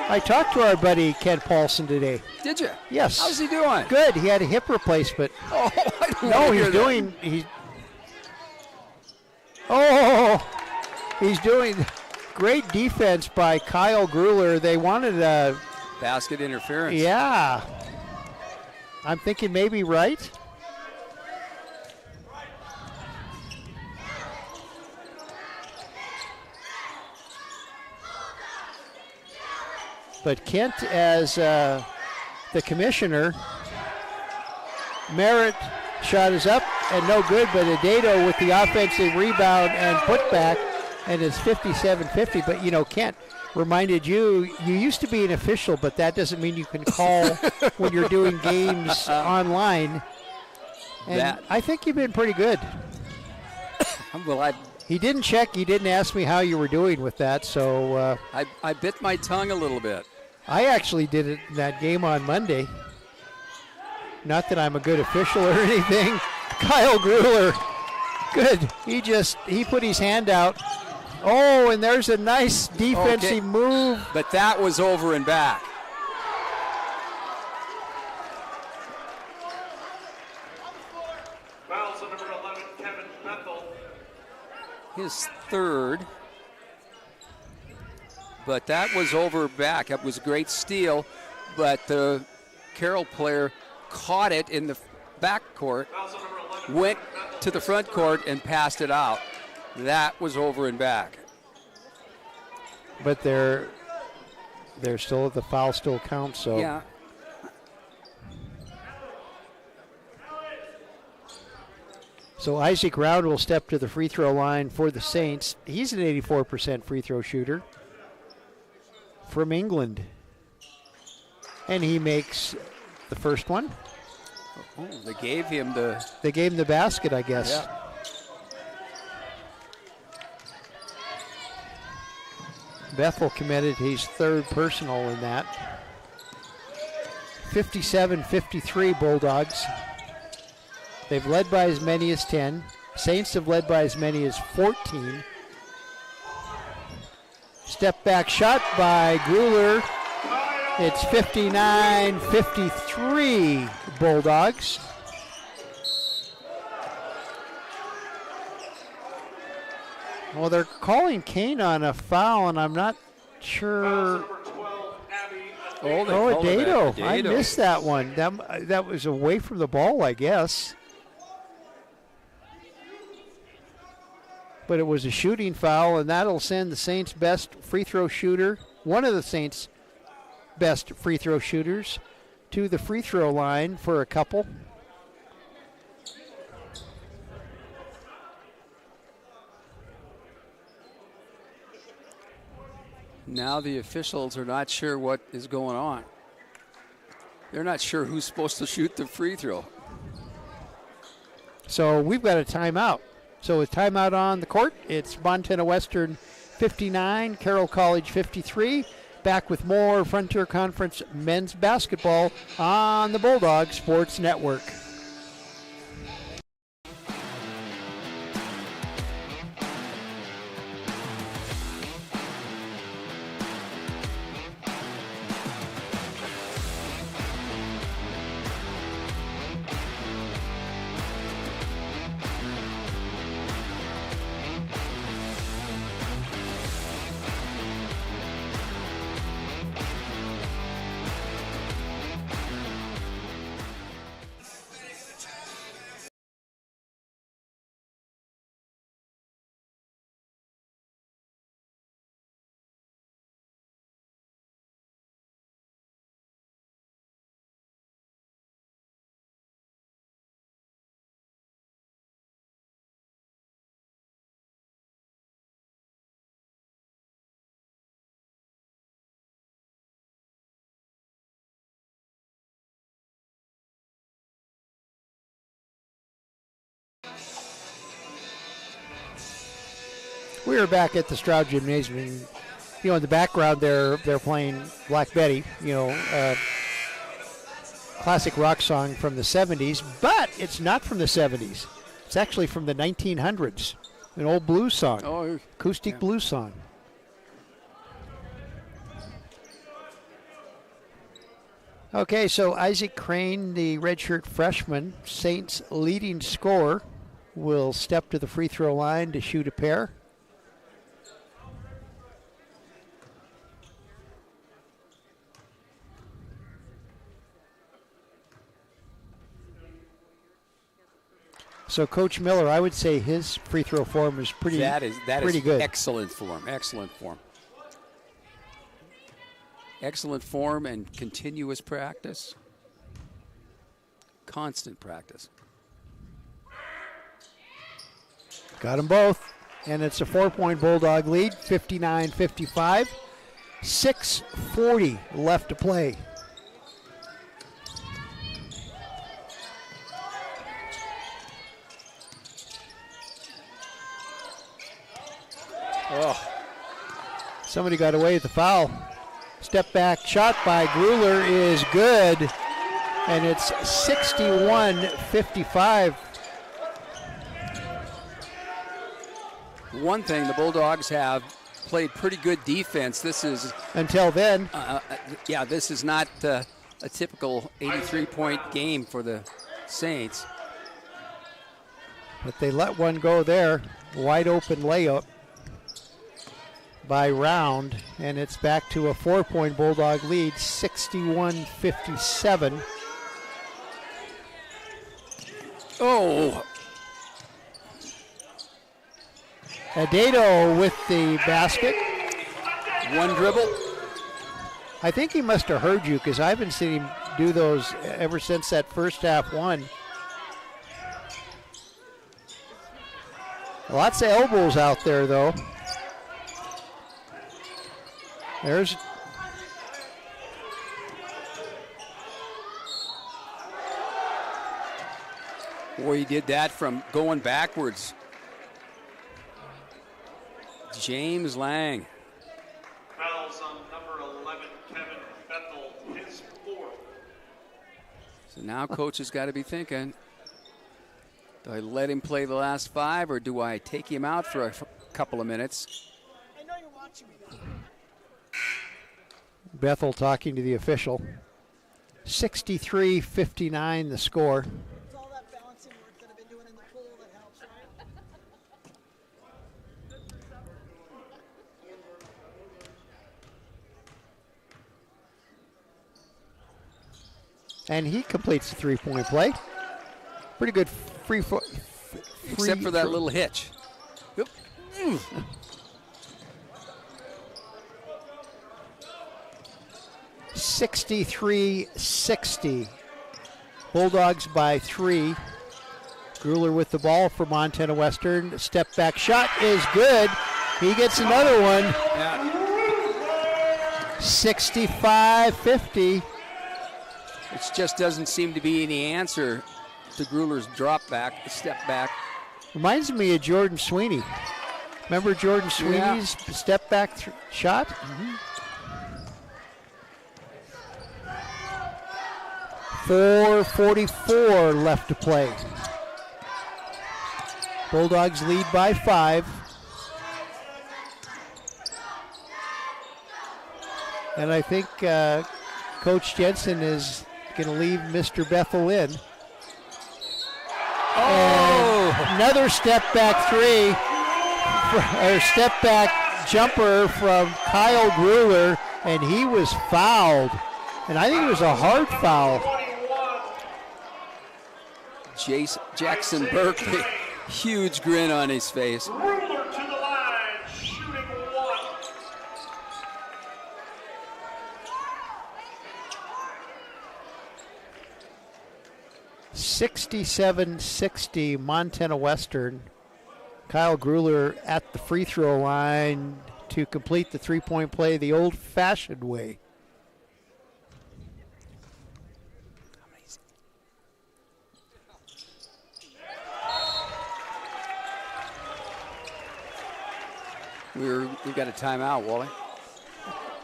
I talked to our buddy Ken Paulson today. Did you? Yes. How's he doing? Good. He had a hip replacement. Oh, I don't No, wanna he's hear doing. He's doing great defense by Kyle Grueller. They wanted a. that. Basket interference. Yeah. I'm thinking maybe right. But Kent, as the commissioner, Merritt shot is up and no good, but Adato with the offensive rebound and putback, and it's 57-50. But, you know, Kent reminded you used to be an official, but that doesn't mean you can call when you're doing games online. And I think you've been pretty good. I'm glad. He didn't check. He didn't ask me how you were doing with that, so I bit my tongue a little bit. I actually did it in that game on Monday. Not that I'm a good official or anything. Kyle Grueller, good. He put his hand out. Oh, and there's a nice defensive move. But that was over and back. Fouls on number 11, Kevin Bethel. His third. But that was over back. It was a great steal, but the Carroll player caught it in the back court, Fouls on number 11, went Kevin Bethel. to the front court and passed it out. That was over and back. But they're still, the foul still counts, so. Yeah. So Isaac Round will step to the free throw line for the Saints. He's an 84% free throw shooter from England. And he makes the first one. Oh, they gave him the. They gave him the basket, I guess. Yeah. Bethel committed his third personal in that. 57-53 Bulldogs. They've led by as many as 10. Saints have led by as many as 14. Step back shot by Grueller. It's 59-53 Bulldogs. Well, they're calling Kane on a foul, and I'm not sure. Number 12, Abby Oh, they Oh, called it Adato. back. I Adato. missed that one. That was away from the ball, I guess. But it was a shooting foul, and that'll send the Saints' best free throw shooter, one of the Saints' best free throw shooters, to the free throw line for a couple. Now the officials are not sure what is going on. They're not sure who's supposed to shoot the free throw. So we've got a timeout. So with timeout on the court, it's Montana Western 59, Carroll College 53. Back with more Frontier Conference men's basketball on the Bulldog Sports Network. We were back at the Stroud Gymnasium, and, in the background they're playing Black Betty, classic rock song from the 70s, but it's not from the 70s. It's actually from the 1900s, an old blues song, acoustic blues song. Okay, so Isaac Crane, the redshirt freshman, Saints' leading scorer, will step to the free throw line to shoot a pair. So Coach Miller, I would say his free throw form is pretty good. Excellent form. Excellent form. Excellent form and continuous practice. Constant practice. Got them both. And it's a 4-point Bulldog lead, 59-55. 6:40 left to play. Somebody got away with the foul. Step back shot by Gruler is good. And it's 61-55. One thing, the Bulldogs have played pretty good defense. This is until then. This is not a typical 83-point game for the Saints. But they let one go there. Wide open layup by Round, and it's back to a 4-point Bulldog lead, 61-57. Oh. Adato with the basket. One dribble. I think he must have heard you, because I've been seeing him do those ever since that first half one. Lots of elbows out there, though. There's Boy, he did that from going backwards. James Lang. Fouls on number 11, Kevin Bethel, his fourth. So now coach has got to be thinking, do I let him play the last 5 or do I take him out for a couple of minutes? I know you're watching me now. Bethel talking to the official. 63-59 the score. It's all that balancing work that I've been doing in the pool that helps, right? And he completes the 3-point play. Pretty good free foot. Except for that little hitch. Yep. 63-60. Bulldogs by 3. Gruler with the ball for Montana Western. Step back shot is good. He gets another one. 65-50. It just doesn't seem to be any answer to Gruler's step back. Reminds me of Jordan Sweeney. Remember Jordan Sweeney's step back shot? Mm-hmm. 4:44 left to play. Bulldogs lead by 5. And I think Coach Jensen is going to leave Mr. Bethel in. And another step back 3, or step back jumper from Kyle Gruler, and he was fouled. And I think it was a hard foul. Jackson Berkeley, huge grin on his face. Ruler to the line, shooting 1. 67-60 Montana Western. Kyle Gruler at the free throw line to complete the 3-point play the old-fashioned way. We've got a timeout, Wally.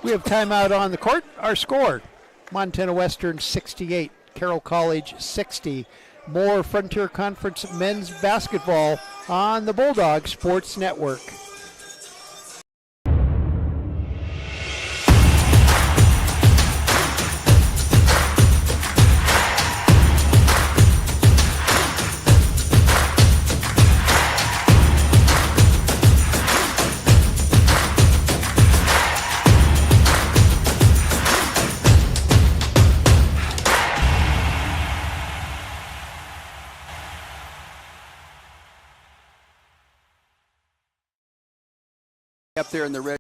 We have timeout on the court. Our score, Montana Western 68, Carroll College 60. More Frontier Conference men's basketball on the Bulldogs Sports Network. Up there in the red.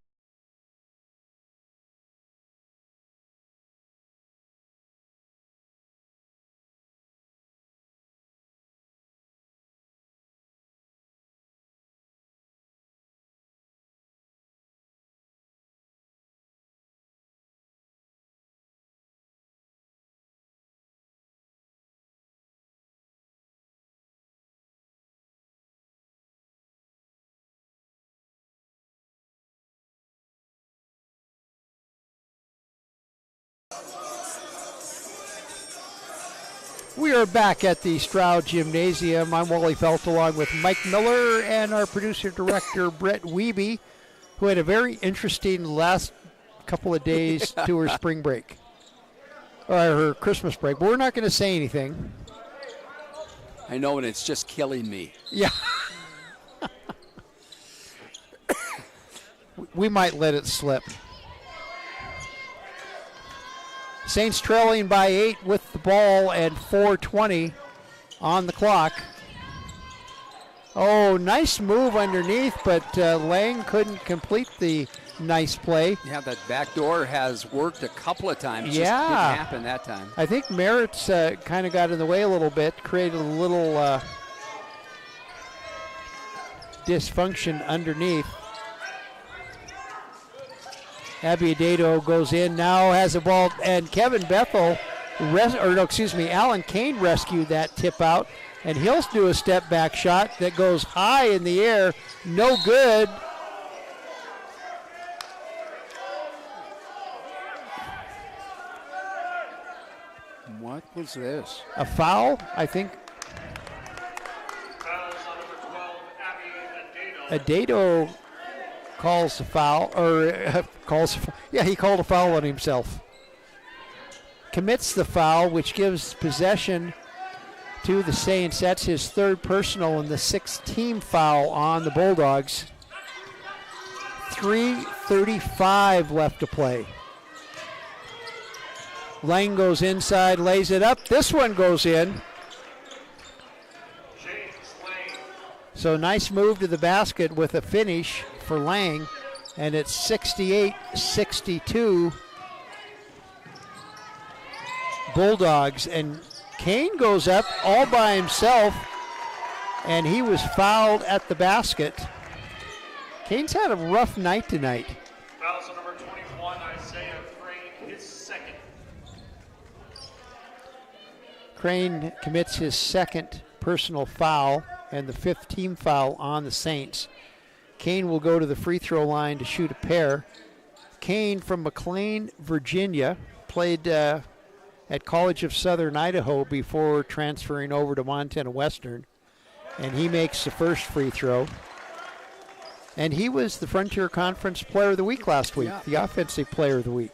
We are back at the Stroud Gymnasium. I'm Wally Felt along with Mike Miller and our producer-director, Brett Wiebe, who had a very interesting last couple of days to her spring break, or her Christmas break. But we're not going to say anything. I know, and it's just killing me. Yeah. We might let it slip. Saints trailing by 8 with the ball and 4:20 on the clock. Oh, nice move underneath, but Lang couldn't complete the nice play. Yeah, that back door has worked a couple of times. Yeah. Just didn't happen that time. I think Merritt's kind of got in the way a little bit, created a little dysfunction underneath. Abby Adato goes in now, has a ball, and Kevin Bethel, Alan Kane rescued that tip out, and he'll do a step back shot that goes high in the air, no good. What was this? A foul, I think. Fouls on number 12, Abby Adato. Adato calls the foul, he called a foul on himself. Commits the foul, which gives possession to the Saints. That's his third personal and the sixth team foul on the Bulldogs. 3:35 left to play. Lang goes inside, lays it up. This one goes in. James Lane. So nice move to the basket with a finish for Lang, and it's 68-62 Bulldogs. And Kane goes up all by himself, and he was fouled at the basket. Kane's had a rough night tonight. Fouls on number 21, Isaiah Crane, his second. Crane commits his second personal foul and the fifth team foul on the Saints. Kane will go to the free throw line to shoot a pair. Kane from McLean, Virginia, played at College of Southern Idaho before transferring over to Montana Western. And he makes the first free throw. And he was the Frontier Conference Player of the Week last week, the Offensive Player of the Week.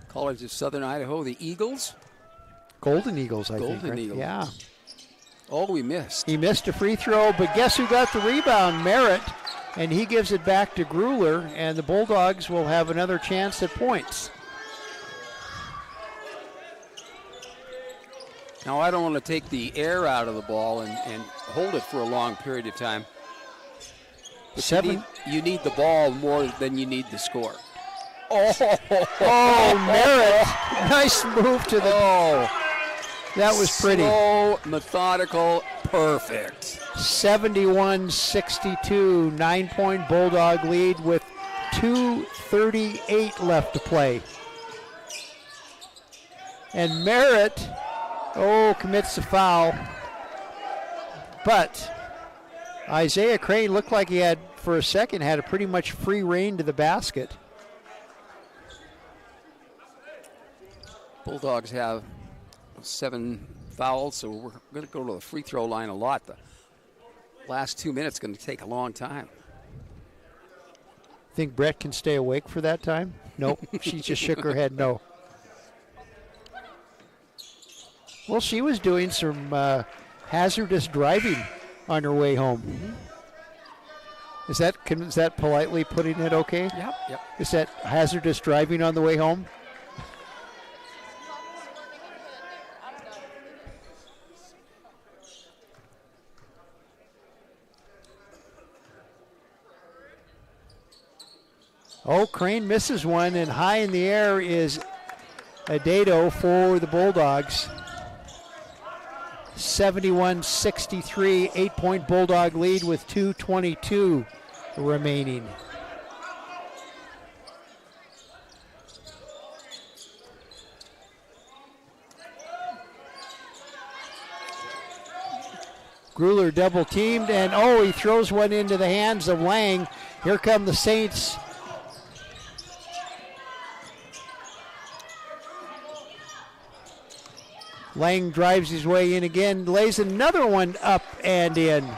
College of Southern Idaho, the Eagles. Golden Eagles, I think. Golden Right? Eagles. Yeah. Oh, we missed. He missed a free throw, but guess who got the rebound? Merritt. And he gives it back to Grueller, and the Bulldogs will have another chance at points. Now, I don't want to take the air out of the ball and hold it for a long period of time. But you need the ball more than you need the score. Oh, Merritt. Nice move to the... That was pretty. Slow, methodical, perfect. 71-62, 9-point Bulldog lead with 2:38 left to play. And Merritt, commits the foul. But Isaiah Crane looked like he had, for a second, had a pretty much free rein to the basket. Bulldogs have 7 fouls, so we're going to go to the free throw line a lot. The last 2 minutes going to take a long time. Think Brett can stay awake for that time? Nope. She just shook her head no. Well, she was doing some hazardous driving on her way home. Mm-hmm. Is that politely putting it okay? Yep. Is that hazardous driving on the way home? Oh, Crane misses one, and high in the air is Adedo for the Bulldogs. 71-63, 8-point Bulldog lead with 2:22 remaining. Gruler double teamed, and he throws one into the hands of Lang. Here come the Saints. Lang drives his way in again, lays another one up and in.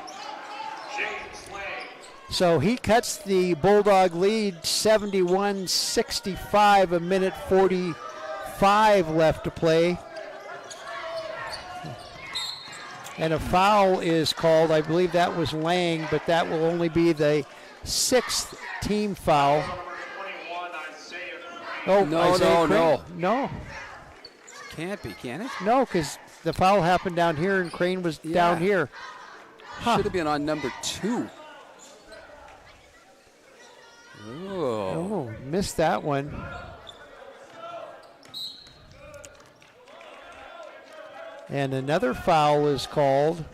So he cuts the Bulldog lead 71-65, a minute 45 left to play. And a foul is called. I believe that was Lang, but that will only be the 6th team foul. Oh, no. Can't be, can it? No, because the foul happened down here and Crane was down here. Should have been on number 2. Oh, missed that one. And another foul is called.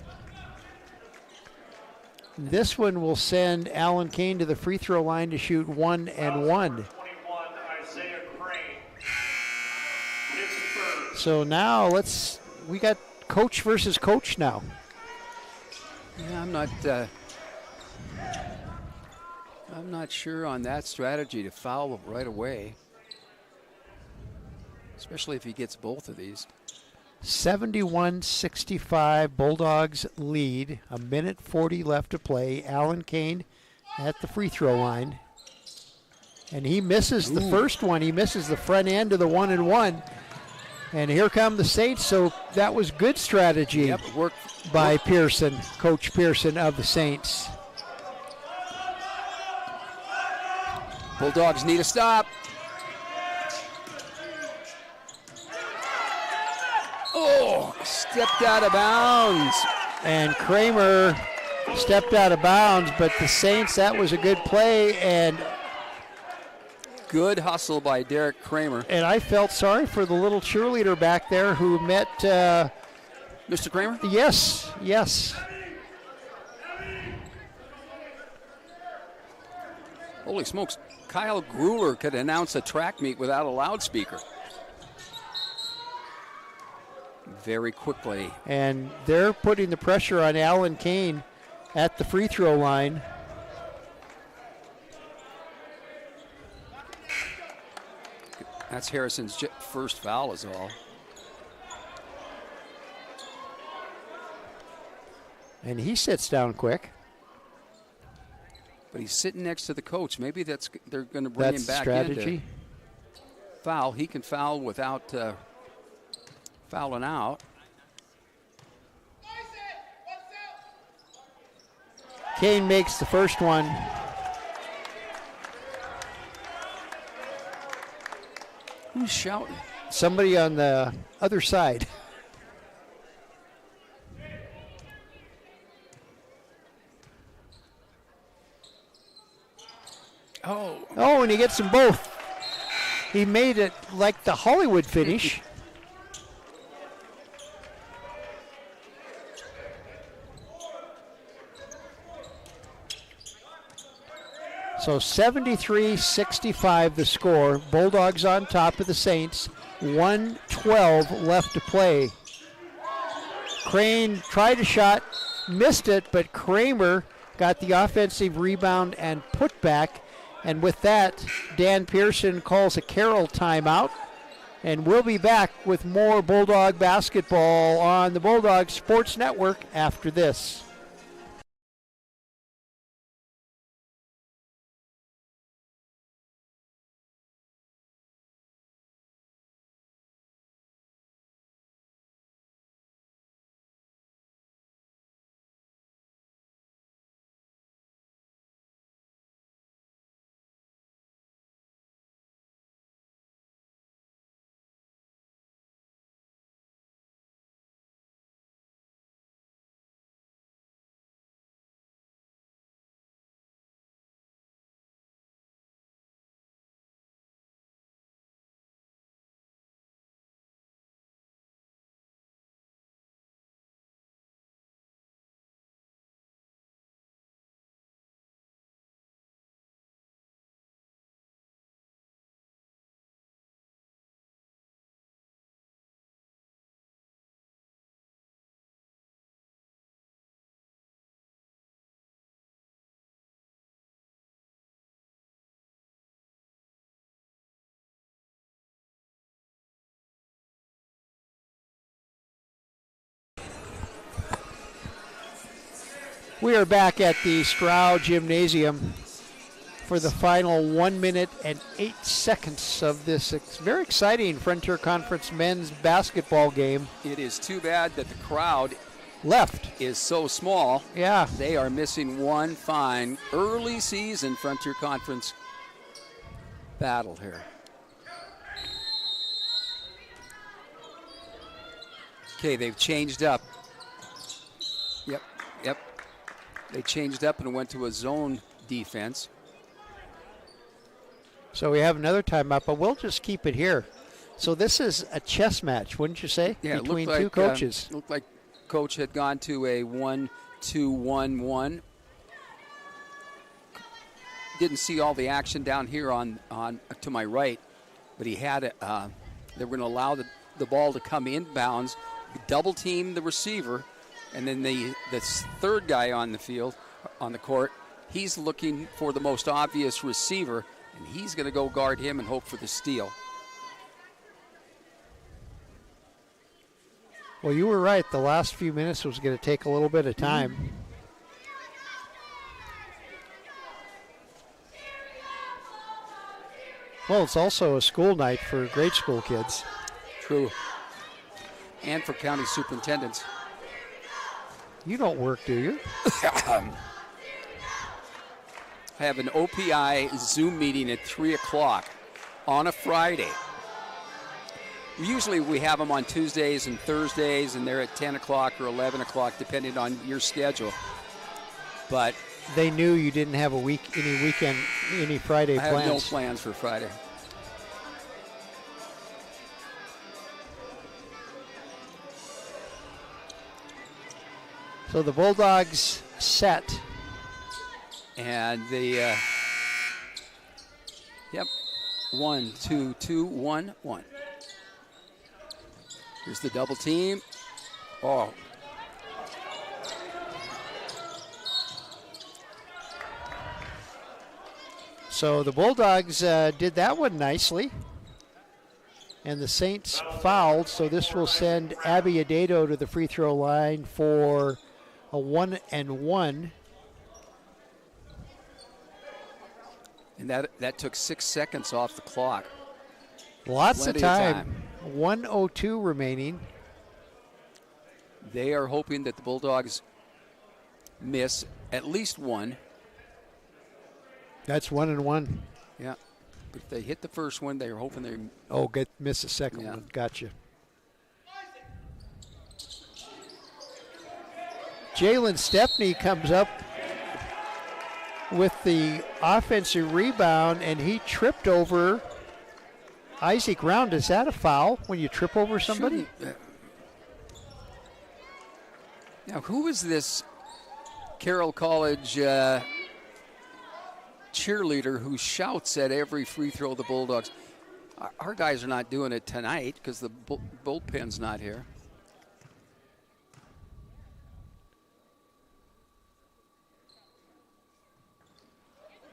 This one will send Alan Kane to the free throw line to shoot 1 and 1. So now we got coach versus coach now. Yeah, I'm not sure on that strategy to foul right away, especially if he gets both of these. 71-65, Bulldogs lead. A minute 40 left to play. Alan Kane at the free throw line. And he misses the first one. He misses the front end of the 1 and 1. And here come the Saints, so that was good strategy by Pearson, Coach Pearson of the Saints. Bulldogs need a stop. Oh, stepped out of bounds. And Kramer stepped out of bounds, but the Saints, that was a good play, and good hustle by Derek Kramer. And I felt sorry for the little cheerleader back there who met Mr. Kramer? Yes. Holy smokes. Kyle Gruler could announce a track meet without a loudspeaker. Very quickly. And they're putting the pressure on Alan Kane at the free throw line. That's Harrison's first foul is all. And he sits down quick. But he's sitting next to the coach. Maybe they're going to bring him back strategy. in to foul. He can foul without fouling out. Kane makes the first one. Who's shouting? Somebody on the other side. Oh, and he gets them both. He made it like the Hollywood finish. So 73-65 the score. Bulldogs on top of the Saints. 1:12 left to play. Crane tried a shot, missed it, but Kramer got the offensive rebound and put back. And with that, Dan Pearson calls a Carroll timeout. And we'll be back with more Bulldog basketball on the Bulldog Sports Network after this. We are back at the Stroud Gymnasium for the final 1 minute and 8 seconds of this very exciting Frontier Conference men's basketball game. It is too bad that the crowd Left. is so small. Yeah. They are missing one fine early season Frontier Conference battle here. Okay, they've changed up. Yep. They changed up and went to a zone defense. So we have another timeout, but we'll just keep it here. So this is a chess match, wouldn't you say? Yeah, between it two looked like, coaches. Looked like coach had gone to a 1-2-1-1. Didn't see all the action down here on to my right, but he had it. They were going to allow the ball to come inbounds, double team the receiver, and then the third guy on the field, on the court, he's looking for the most obvious receiver, and he's going to go guard him and hope for the steal. Well, you were right. The last few minutes was going to take a little bit of time. Well, it's also a school night for grade school kids. True. And for county superintendents. You don't work, do you? I have an OPI Zoom meeting at 3 o'clock on a Friday. Usually we have them on Tuesdays and Thursdays, and they're at 10 o'clock or 11 o'clock, depending on your schedule. But they knew you didn't have any weekend, any Friday plans. I have no plans for Friday. So the Bulldogs set. And the, 1, 2, 2, 1, 1. Here's the double team. Oh. So the Bulldogs did that one nicely. And the Saints fouled, so this will send Abby Adedo to the free throw line for a 1-and-1. And that took 6 seconds off the clock. Lots Plenty of time. 1:02 remaining. They are hoping that the Bulldogs miss at least one. That's 1-and-1. Yeah. But if they hit the first one, they're hoping they... Miss the second one. Gotcha. Jalen Stepney comes up with the offensive rebound, and he tripped over Isaac Round. Is that a foul when you trip over somebody? Now, who is this Carroll College cheerleader who shouts at every free throw of the Bulldogs? Our guys are not doing it tonight because the bullpen's not here.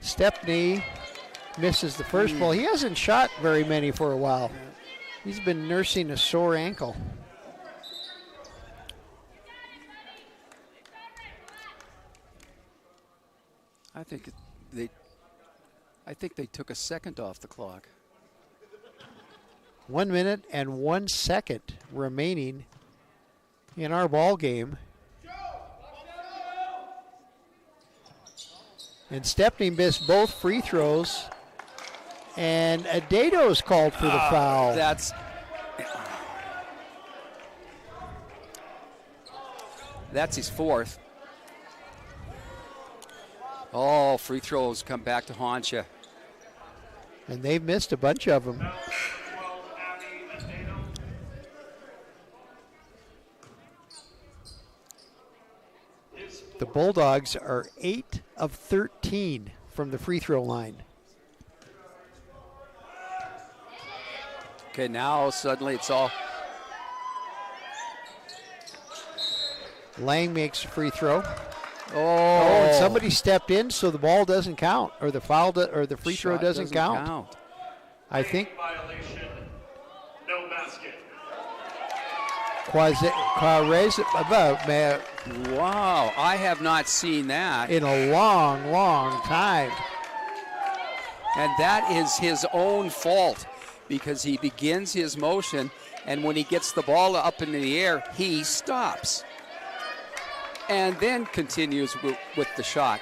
Stepney misses the first ball. He hasn't shot very many for a while. He's been nursing a sore ankle. I think they took a second off the clock. 1 minute and 1 second remaining in our ball game. And Stepney missed both free throws. And Adato's called for the foul. That's his fourth. Oh, free throws come back to haunt you. And they've missed a bunch of them. The Bulldogs are 8 of 13 from the free throw line. Okay, now suddenly it's all. Lang makes a free throw. Oh, and somebody stepped in, so the ball doesn't count, or the foul, or the free throw shot doesn't count. I think. Violation. No basket. Wow, I have not seen that. In a long, long time. And that is his own fault because he begins his motion, and when he gets the ball up in the air, he stops and then continues with the shot.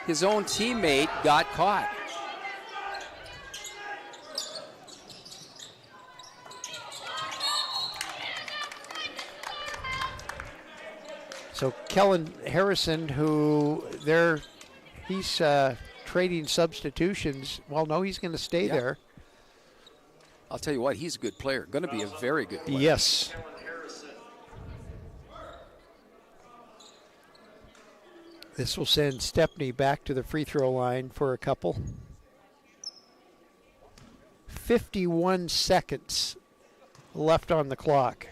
His own teammate got caught. So Kellen Harrison, he's trading substitutions. Well, no, he's going to stay there. I'll tell you what, he's a good player. Going to be a very good player. Yes. This will send Stepney back to the free throw line for a couple. 51 seconds left on the clock.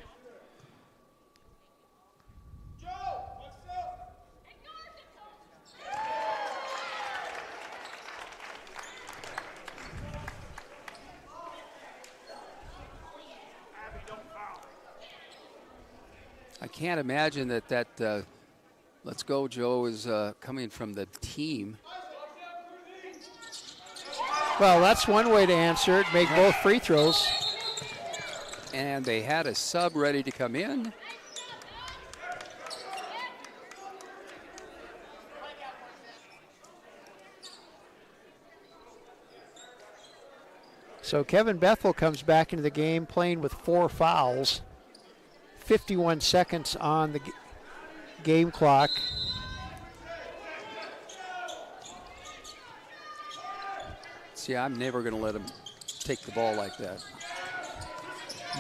I can't imagine that Let's Go Joe is coming from the team. Well, that's one way to answer it, make both free throws. And they had a sub ready to come in. So Kevin Bethel comes back into the game playing with 4 fouls. 51 seconds on the game clock. See, I'm never going to let him take the ball like that.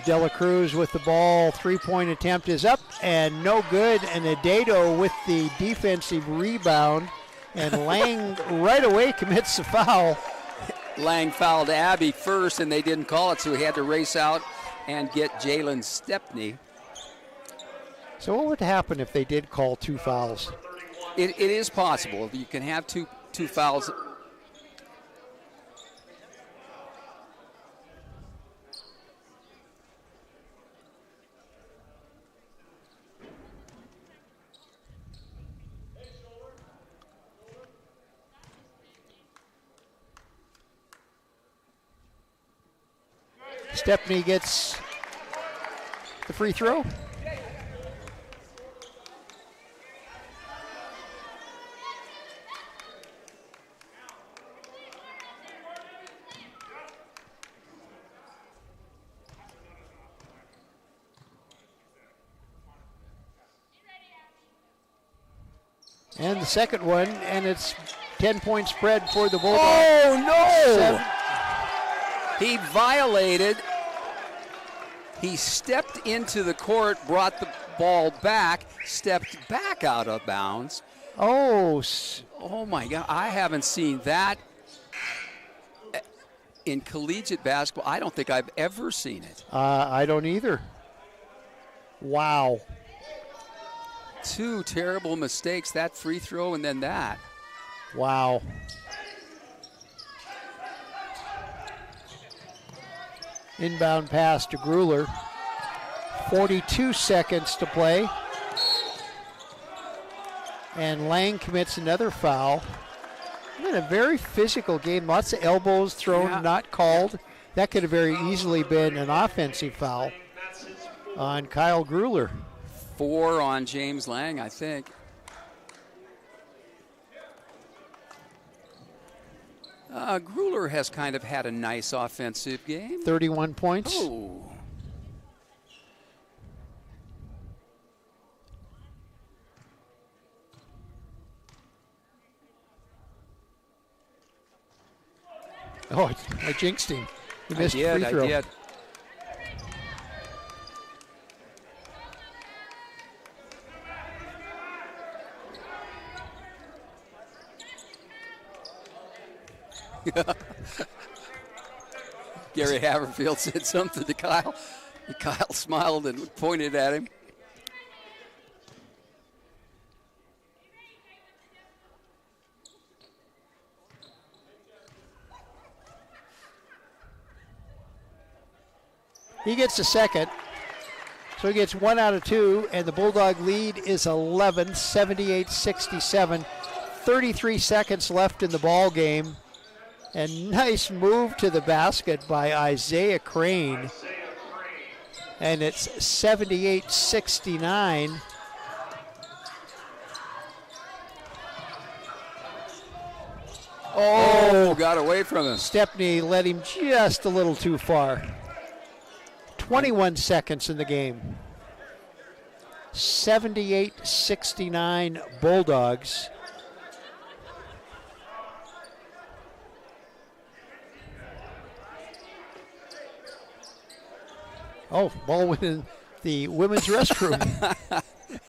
Dela Cruz with the ball. 3-point attempt is up and no good. And Adato with the defensive rebound. And Lang right away commits the foul. Lang fouled Abby first, and they didn't call it, so he had to race out and get Jalen Stepney. So what would happen if they did call 2 fouls? It is possible. You can have two fouls. Stepney gets the free throw. And the second one, and it's 10-point spread for the Bulldogs. Oh, no! 7. He violated. He stepped into the court, brought the ball back, stepped back out of bounds. Oh my God. I haven't seen that in collegiate basketball. I don't think I've ever seen it. I don't either. Wow. 2 terrible mistakes, that free throw and then that. Wow. Inbound pass to Gruler. 42 seconds to play. And Lang commits another foul. Been a very physical game. Lots of elbows thrown, not called. That could have very easily been an offensive foul on Kyle Gruler. 4 on James Lang, I think. Gruler has kind of had a nice offensive game. 31 points. Oh. Oh, I jinxed him. He missed a free throw. I did. Gary Haverfield said something to Kyle. Kyle smiled and pointed at him. He gets a second. So he gets 1 out of 2, and the Bulldog lead is 11, 78-67. 33 seconds left in the ball game. And nice move to the basket by Isaiah Crane. And it's 78-69. Oh, got away from him. Stepney led him just a little too far. 21 seconds in the game. 78-69 Bulldogs. Oh, ball went in the women's restroom.